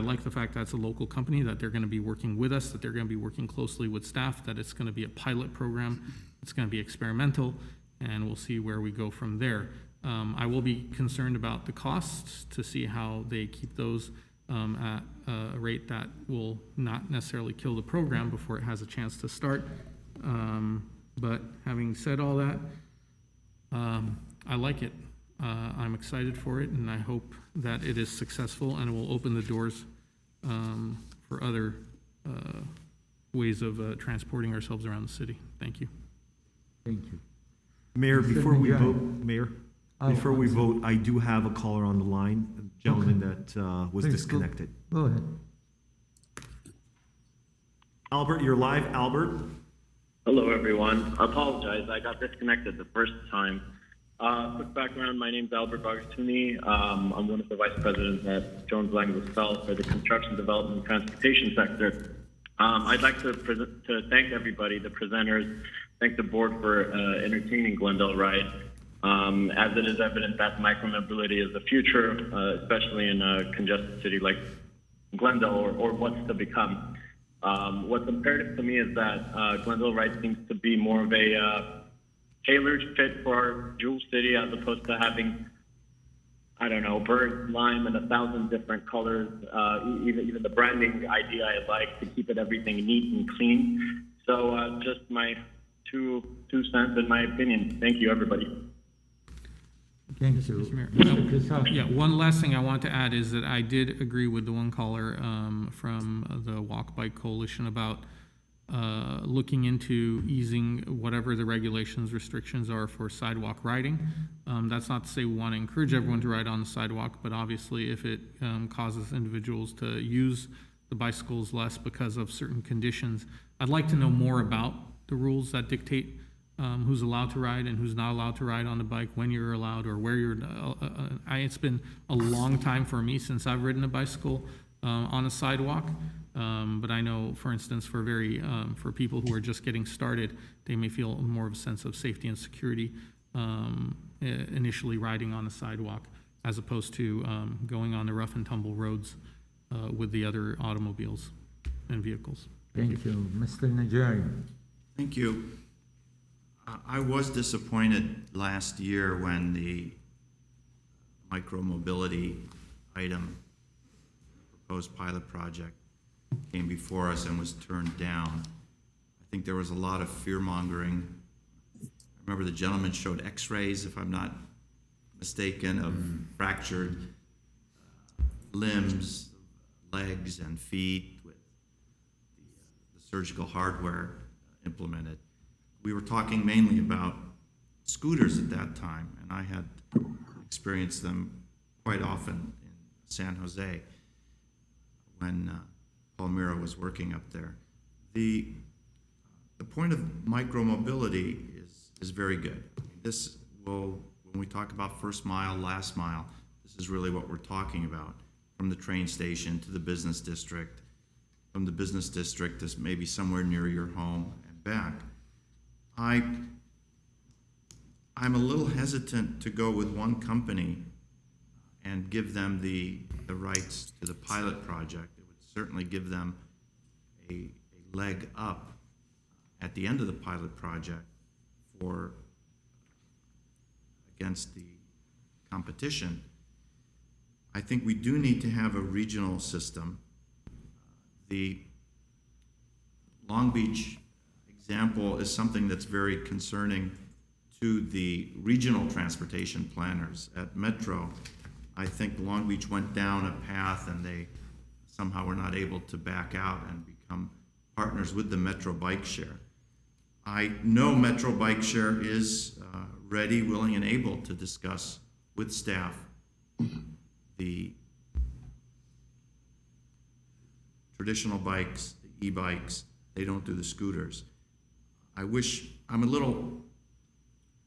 like the fact that it's a local company, that they're going to be working with us, that they're going to be working closely with staff, that it's going to be a pilot program, it's going to be experimental, and we'll see where we go from there. I will be concerned about the costs, to see how they keep those at a rate that will not necessarily kill the program before it has a chance to start. But having said all that, I like it. I'm excited for it, and I hope that it is successful and it will open the doors for other ways of transporting ourselves around the city. Thank you. Thank you. Mayor, before we Najarian. vote, before we vote, I do have a caller on the line, a gentleman that was Please, disconnected. Go ahead. Albert, you're live. Albert? Hello, everyone. I apologize. I got disconnected the first time. Quick background, my name is Albert Bagastuni. I'm one of the vice presidents at Jones Lang LaSalle for the construction, development, and transportation sector. I'd like to thank everybody, the presenters, thank the board for entertaining Glendale Ride. As it is evident that micromobility is the future, especially in a congested city like Glendale, or what's to become. What's imperative to me is that Glendale Ride seems to be more of a tailored fit for our jewel city, as opposed to having, I don't know, bird, lime, and 1,000 different colors. Even the branding idea I like, to keep everything neat and clean. So just my two cents and my opinion. Thank you, everybody. Thank you. Mr. Mayor. Mr. Casal. Yeah, one last thing I want to add is that I did agree with the one caller from the Walk Bike Coalition about looking into easing whatever the regulations, restrictions are for sidewalk riding. That's not to say we want to encourage everyone to ride on the sidewalk, but obviously if it causes individuals to use the bicycles less because of certain conditions, I'd like to know more about the rules that dictate who's allowed to ride and who's not allowed to ride on the bike, when you're allowed, or where you're. It's been a long time for me since I've ridden a bicycle on a sidewalk. But I know, for instance, for people who are just getting started, they may feel more of a sense of safety and security initially riding on a sidewalk, as opposed to going on the rough and tumble roads with the other automobiles and vehicles. Thank you. Mr. Najarian. Thank you. I was disappointed last year when the micromobility item, proposed pilot project, came before us and was turned down. I think there was a lot of fear-mongering. I remember the gentleman showed x-rays, if I'm not mistaken, of fractured limbs, legs and feet with the surgical hardware implemented. We were talking mainly about scooters at that time, and I had experienced them quite often in San Jose when Palmyra was working up there. The point of micromobility is very good. This will, when we talk about first mile, last mile, this is really what we're talking about, from the train station to the business district, from the business district to maybe somewhere near your home and back. I'm a little hesitant to go with one company and give them the rights to the pilot project. It would certainly give them a leg up at the end of the pilot project against the competition. I think we do need to have a regional system. The Long Beach example is something that's very concerning to the regional transportation planners. At Metro, I think Long Beach went down a path and they somehow were not able to back out and become partners with the Metro Bike Share. I know Metro Bike Share is ready, willing, and able to discuss with staff the traditional bikes, the e-bikes. They don't do the scooters. I'm a little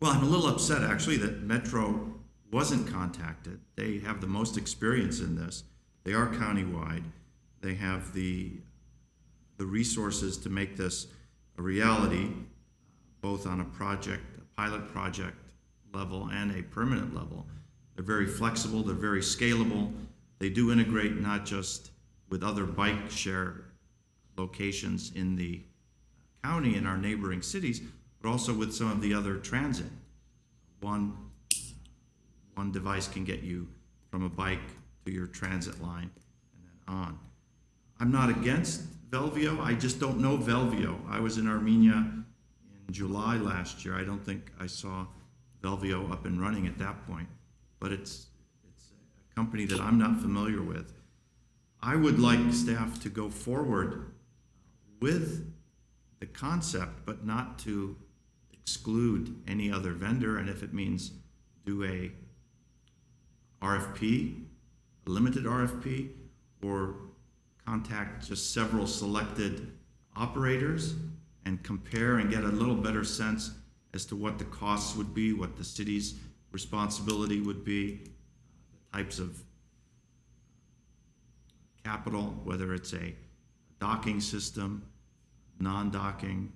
upset actually that Metro wasn't contacted. They have the most experience in this. They are countywide. They have the resources to make this a reality, both on a pilot project level and a permanent level. They're very flexible, they're very scalable. They do integrate not just with other bike share locations in the county and our neighboring cities, but also with some of the other transit. One device can get you from a bike to your transit line and then on. I'm not against Velvio, I just don't know Velvio. I was in Armenia in July last year. I don't think I saw Velvio up and running at that point, but it's a company that I'm not familiar with. I would like staff to go forward with the concept, but not to exclude any other vendor, and if it means do a RFP, a limited RFP, or contact just several selected operators and compare and get a little better sense as to what the costs would be, what the city's responsibility would be, the types of capital, whether it's a docking system, non-docking,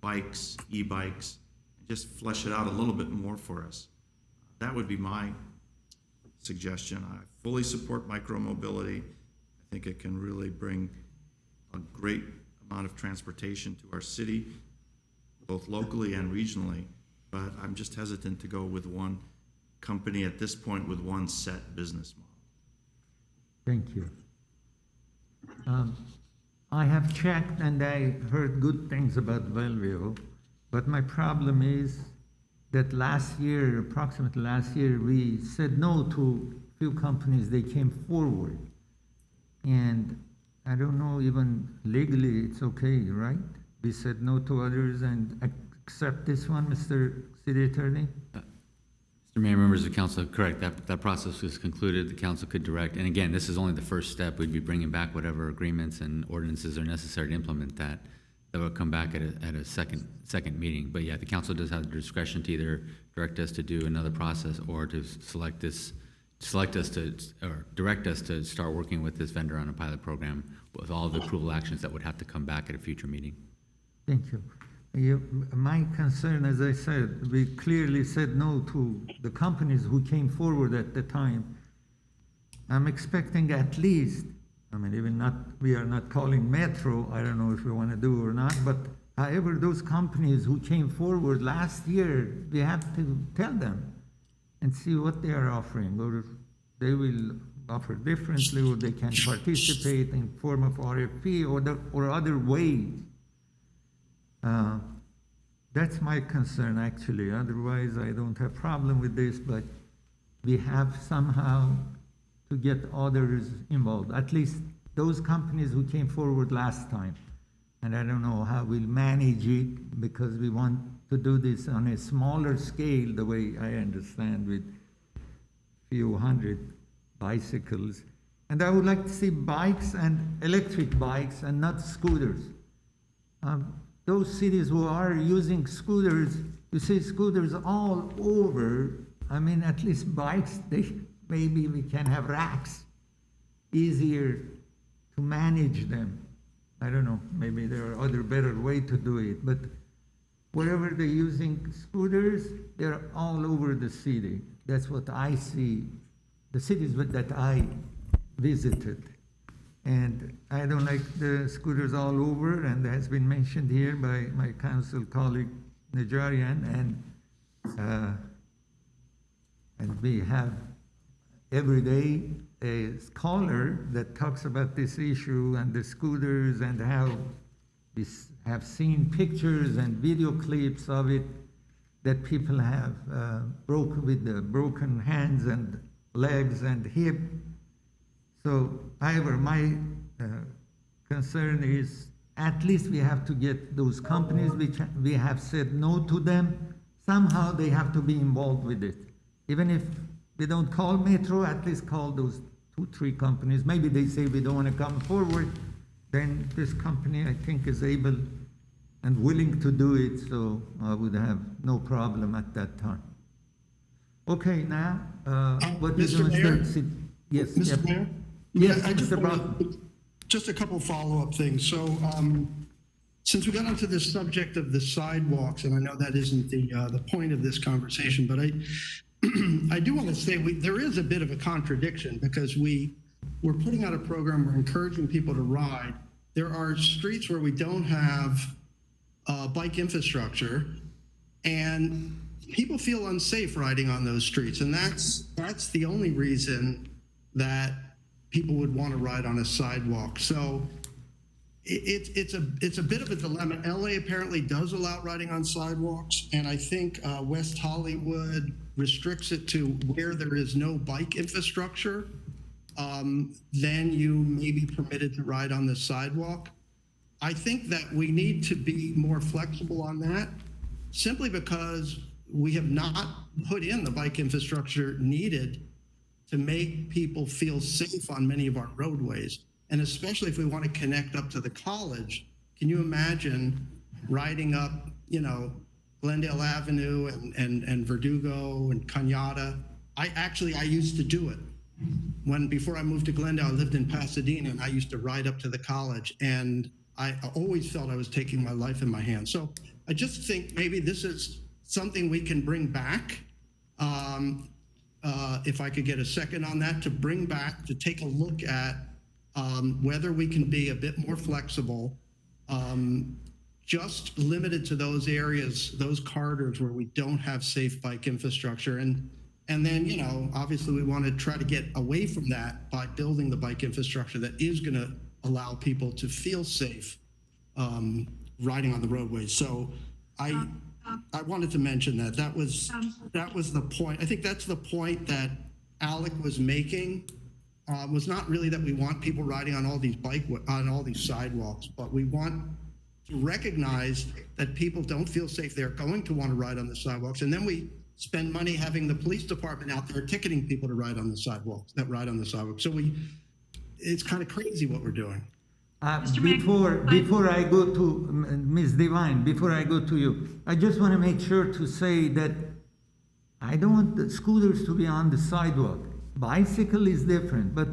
bikes, e-bikes, and just flesh it out a little bit more for us. That would be my suggestion. I fully support micromobility. I think it can really bring a great amount of transportation to our city, both locally and regionally, but I'm just hesitant to go with one company at this point with one set business model. Thank you. I have checked and I heard good things about Velvio, but my problem is that approximately last year, we said no to a few companies. They came forward. And I don't know, even legally it's okay, right? We said no to others and accept this one, Mr. City Attorney? Mr. Mayor, members of the council, correct, that process was concluded, the council could direct, and again, this is only the first step, we'd be bringing back whatever agreements and ordinances are necessary to implement that will come back at a second meeting, but yeah, the council does have the discretion to either direct us to do another process or to direct us to start working with this vendor on a pilot program with all the approval actions that would have to come back at a future meeting. Thank you. My concern, as I said, we clearly said no to the companies who came forward at the time. I'm expecting at least, we are not calling Metro, I don't know if we want to do or not, but however, those companies who came forward last year, we have to tell them and see what they are offering, or they will offer differently, or they can participate in form of RFP or other ways. That's my concern, actually. Otherwise, I don't have problem with this, but we have somehow to get others involved, at least those companies who came forward last time. And I don't know how we'll manage it, because we want to do this on a smaller scale, the way I understand, with few hundred bicycles. And I would like to see bikes and electric bikes and not scooters. Those cities who are using scooters, you see scooters all over. I mean, at least bikes, maybe we can have racks, easier to manage them. I don't know, maybe there are other better way to do it, but wherever they're using scooters, they're all over the city. That's what I see, the cities that I visited. And I don't like the scooters all over, and has been mentioned here by my council colleague Najarian, and we have every day a scholar that talks about this issue and the scooters and how we have seen pictures and video clips of it that people have with the broken hands and legs and hip. So, however, my concern is at least we have to get those companies which we have said no to them. Somehow they have to be involved with it. Even if we don't call Metro, at least call those 2-3 companies. Maybe they say we don't want to come forward. Then this company, I think, is able and willing to do it, so I would have no problem at that time. Okay, now, what is Mr. Mayor? Yes, Mr. Mayor? Yes, I just Mr. Brown. want just a couple follow-up things. So, since we got onto this subject of the sidewalks, and I know that isn't the point of this conversation, but I do want to say there is a bit of a contradiction because we're putting out a program, we're encouraging people to ride. There are streets where we don't have bike infrastructure, and people feel unsafe riding on those streets, and that's the only reason that people would want to ride on a sidewalk. So it's a bit of a dilemma. LA apparently does allow riding on sidewalks, and I think West Hollywood restricts it to where there is no bike infrastructure. Then you may be permitted to ride on the sidewalk. I think that we need to be more flexible on that, simply because we have not put in the bike infrastructure needed to make people feel safe on many of our roadways. And especially if we want to connect up to the college, can you imagine riding up, Glendale Avenue and Verdugo and Cañada? I used to do it. Before I moved to Glendale, I lived in Pasadena, and I used to ride up to the college, and I always felt I was taking my life in my hands. So I just think maybe this is something we can bring back. If I could get a second on that, to take a look at whether we can be a bit more flexible, just limited to those areas, those corridors where we don't have safe bike infrastructure. And then, obviously we want to try to get away from that by building the bike infrastructure that is going to allow people to feel safe riding on the roadways. So I wanted to mention that. That was the point. I think that's the point that Alec was making. Was not really that we want people riding on all these sidewalks, but we want to recognize that people don't feel safe. They're going to want to ride on the sidewalks, and then we spend money having the police department out there ticketing people to ride on the sidewalks. So it's kind of crazy what we're doing. Before I go to Ms. Devine, before I go to you, I just want to make sure to say that I don't want the scooters to be on the sidewalk. Bicycle is different, but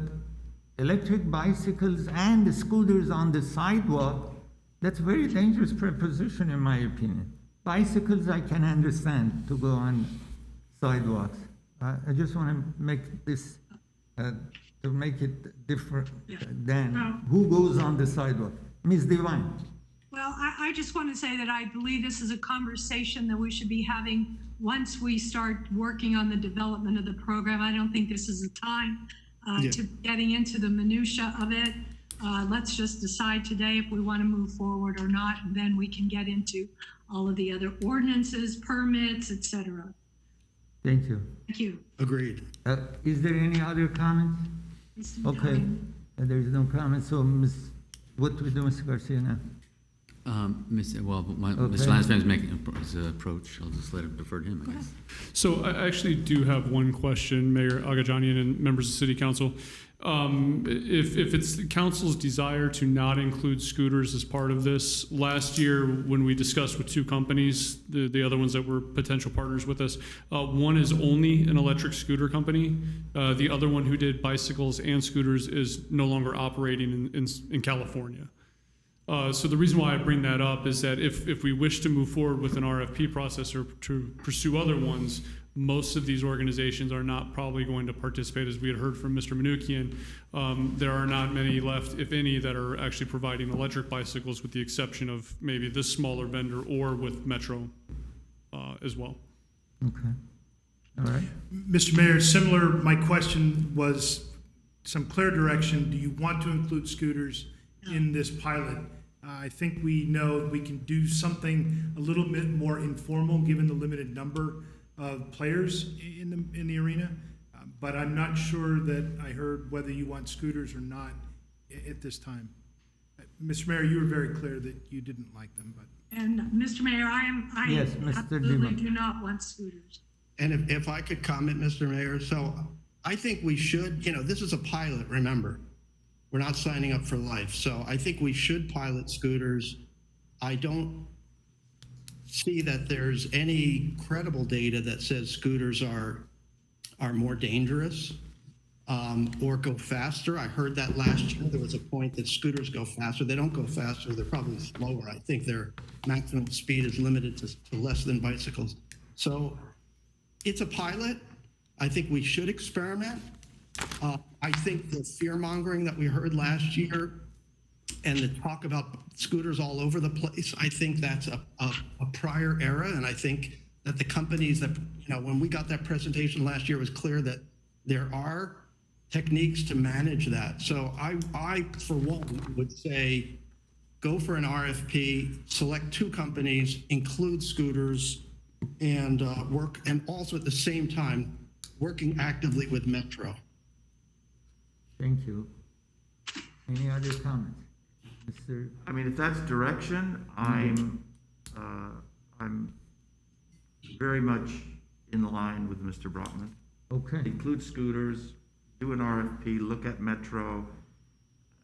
electric bicycles and the scooters on the sidewalk, that's a very dangerous proposition in my opinion. Bicycles I can understand to go on sidewalks. I just want to make this, to make it different than who goes on the sidewalk. Ms. Devine. Well, I just want to say that I believe this is a conversation that we should be having once we start working on the development of the program. I don't think this is the time to getting into the minutia of it. Let's just decide today if we want to move forward or not, and then we can get into all of the other ordinances, permits, etc. Thank you. Thank you. Agreed. Is there any other comments? Okay, there's no comments. So, what do we do, Mr. Garcia, now? Mr. Lansman is making his approach. I'll just let him defer to him, I guess. So I actually do have one question, Mayor Agajanian and members of City Council. If it's the council's desire to not include scooters as part of this, last year when we discussed with two companies, the other ones that were potential partners with us, one is only an electric scooter company. The other one who did bicycles and scooters is no longer operating in California. So the reason why I bring that up is that if we wish to move forward with an RFP process or to pursue other ones, most of these organizations are not probably going to participate. As we had heard from Mr. Manukian, there are not many left, if any, that are actually providing electric bicycles, with the exception of maybe this smaller vendor or with Metro as well. Okay. All right. Mr. Mayor, similar, my question was some clear direction. Do you want to include scooters in this pilot? I think we know we can do something a little bit more informal given the limited number of players in the arena, but I'm not sure that I heard whether you want scooters or not at this time. Mr. Mayor, you were very clear that you didn't like them, but. And Mr. Mayor, Yes, I Mr. absolutely Lima. do not want scooters. And if I could comment, Mr. Mayor, so I think we should, this is a pilot, remember. We're not signing up for life. So I think we should pilot scooters. I don't see that there's any credible data that says scooters are more dangerous or go faster. I heard that last year. There was a point that scooters go faster. They don't go faster. They're probably slower. I think their maximum speed is limited to less than bicycles. So it's a pilot. I think we should experiment. I think the fear-mongering that we heard last year and the talk about scooters all over the place, I think that's a prior era. And I think that the companies that, when we got that presentation last year, it was clear that there are techniques to manage that. So I for one, would say, go for an RFP, select two companies, include scooters, and work, and also at the same time, working actively with Metro. Thank you. Any other comments? Mr. I mean, if that's direction, I'm very much in line with Mr. Brockman. Okay. Include scooters, do an RFP, look at Metro,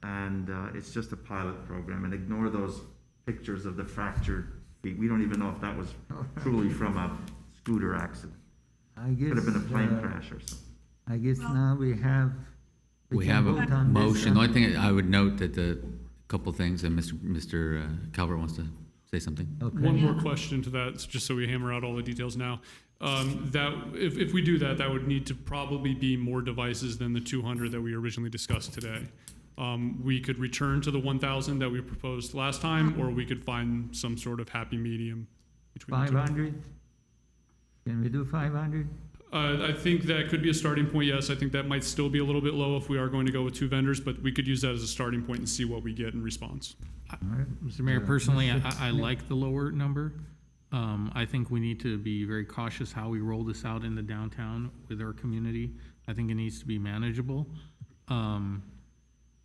and it's just a pilot program, and ignore those pictures of the fractured feet. We don't even know if that was truly from a scooter accident. I guess. Could have been a plane crash or something. I guess now we have. We can have vote a on this, motion. The only thing I would note that the couple things, and Mr. Calvert wants to say something. Okay. One more question to that, just so we hammer out all the details now. That if we do that, that would need to probably be more devices than the 200 that we originally discussed today. We could return to the 1,000 that we proposed last time, or we could find some sort of happy medium between the two. 500? Can we do 500? I think that could be a starting point, yes. I think that might still be a little bit low if we are going to go with two vendors, but we could use that as a starting point and see what we get in response. Mr. Mayor, personally, I like the lower number. I think we need to be very cautious how we roll this out in the downtown with our community. I think it needs to be manageable.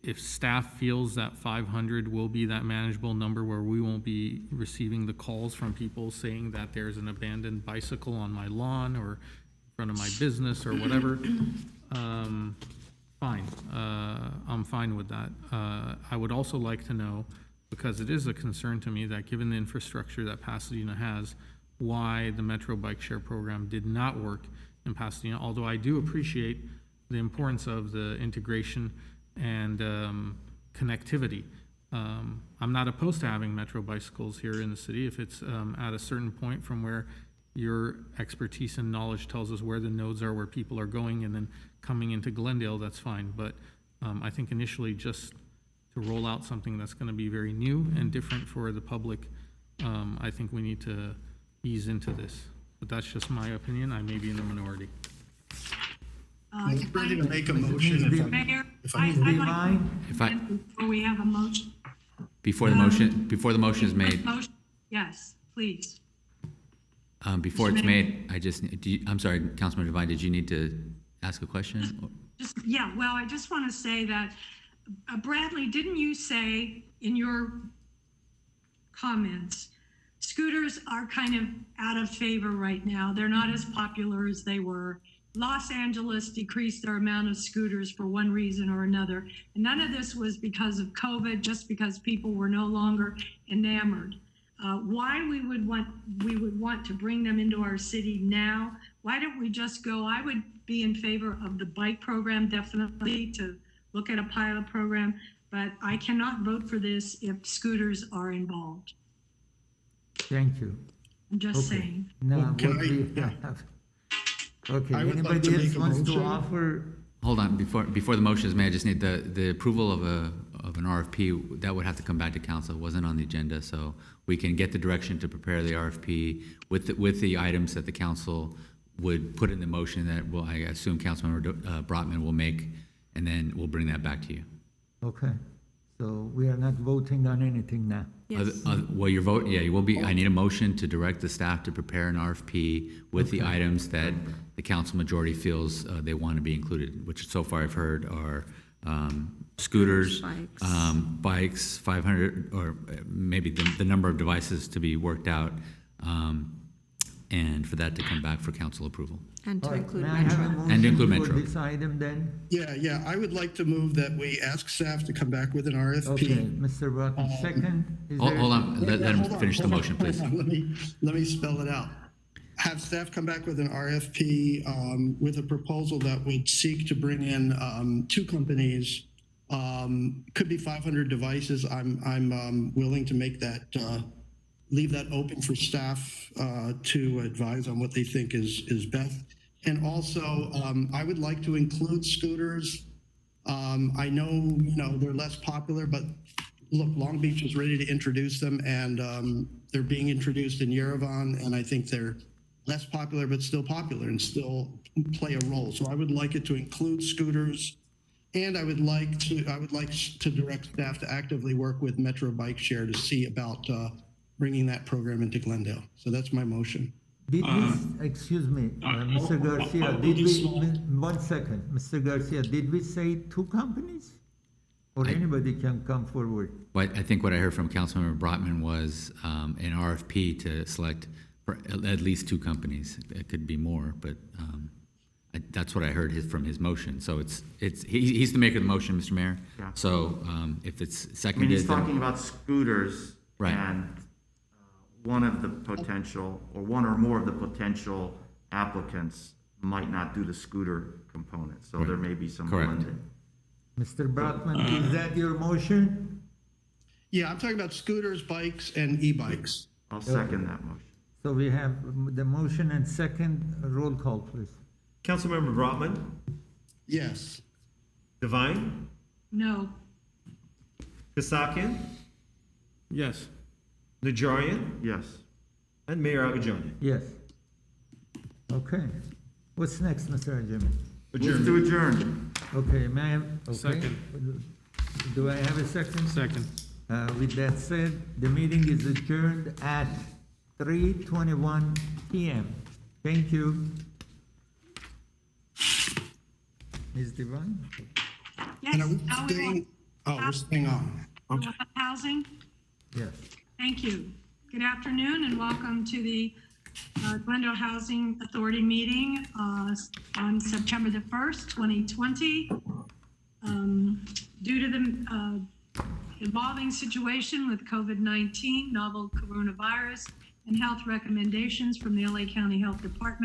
If staff feels that 500 will be that manageable number where we won't be receiving the calls from people saying that there's an abandoned bicycle on my lawn or in front of my business or whatever, fine. I'm fine with that. I would also like to know, because it is a concern to me that given the infrastructure that Pasadena has, why the Metro Bike Share program did not work in Pasadena, although I do appreciate the importance of the integration and connectivity. I'm not opposed to having Metro bicycles here in the city if it's at a certain point from where your expertise and knowledge tells us where the nodes are, where people are going, and then coming into Glendale, that's fine. But I think initially just to roll out something that's going to be very new and different for the public, I think we need to ease into this. But that's just my opinion. I may be in the minority. I'm ready to make a motion. Mayor, if I before we have a motion. Before the motion is made, Yes, please. before it's made, I'm sorry, Councilman Devine, did you need to ask a question? Well, I just want to say that, Bradley, didn't you say in your comments, scooters are kind of out of favor right now. They're not as popular as they were. Los Angeles decreased their amount of scooters for one reason or another. And none of this was because of COVID, just because people were no longer enamored. Why we would want to bring them into our city now? Why don't we just go? I would be in favor of the bike program, definitely, to look at a pilot program, but I cannot vote for this if scooters are involved. Thank you. I'm just Okay. saying. Now, Can what I- we yeah. have. Okay, I would like anybody to else make a wants to motion. offer? Hold on, before the motions, may I just need the approval of an RFP, that would have to come back to council. It wasn't on the agenda, so we can get the direction to prepare the RFP with the items that the council would put in the motion that will, I assume Councilmember Brotman will make, and then we'll bring that back to you. Okay, so we are not voting on anything now. Yes. Well, your vote, yeah, you will be, I need a motion to direct the staff to prepare an RFP with the items that the council majority feels they want to be included, which so far I've heard are scooters, bikes, 500, or maybe the number of devices to be worked out, and for that to come back for council approval. And to All right, include may I have a Metro. And include motion Metro. for this item then? Yeah, I would like to move that we ask staff to come back with an RFP. Okay, Mr. Broughton, second. Is there- Hold on, let Yeah, him hold on, finish the hold on, motion, hold please. on. Let me spell it out. Have staff come back with an RFP with a proposal that would seek to bring in 2 companies. Could be 500 devices. I'm willing to make that, leave that open for staff to advise on what they think is best. And also, I would like to include scooters. I know, they're less popular, but look, Long Beach is ready to introduce them, and they're being introduced in Yerevan, and I think they're less popular, but still popular and still play a role. So I would like it to include scooters, and I would like to direct staff to actively work with Metro Bike Share to see about bringing that program into Glendale. So that's my motion. Did we, excuse me, Mr. Garcia, did we, one second, Mr. Garcia, did we say 2 companies? Or anybody can come forward? I think what I heard from Councilmember Brotman was an RFP to select for at least 2 companies. It could be more, but that's what I heard from his motion. So he's the maker of the motion, Mr. Mayor. Yeah. So if it's I mean, seconded, he's then- talking about scooters. Right. And one of the potential, or one or more of the potential applicants might not do the scooter component. So Right. there may be some Correct. blending. Mr. Brockman, is that your motion? Yeah, I'm talking about scooters, bikes, and e-bikes. I'll second that motion. So we have the motion and second, roll call, please. Councilmember Brotman, Yes. Devine, No. Kasakian, Yes. Najarian, Yes. and Mayor Agajanian. Yes. Okay. What's next, Mr. Ajami? Move to adjourn. Okay, may I have, okay. Second. Do I have a second? Second. With that said, the meeting is adjourned at 3:21 PM. Thank you. Ms. Devine? And are we Yes, now we staying, we're staying on. Okay. want housing. Yes. Thank you. Good afternoon and welcome to the Glendale Housing Authority meeting on September the 1st, 2020. Due to the evolving situation with COVID-19, novel coronavirus, and health recommendations from the LA County Health Department,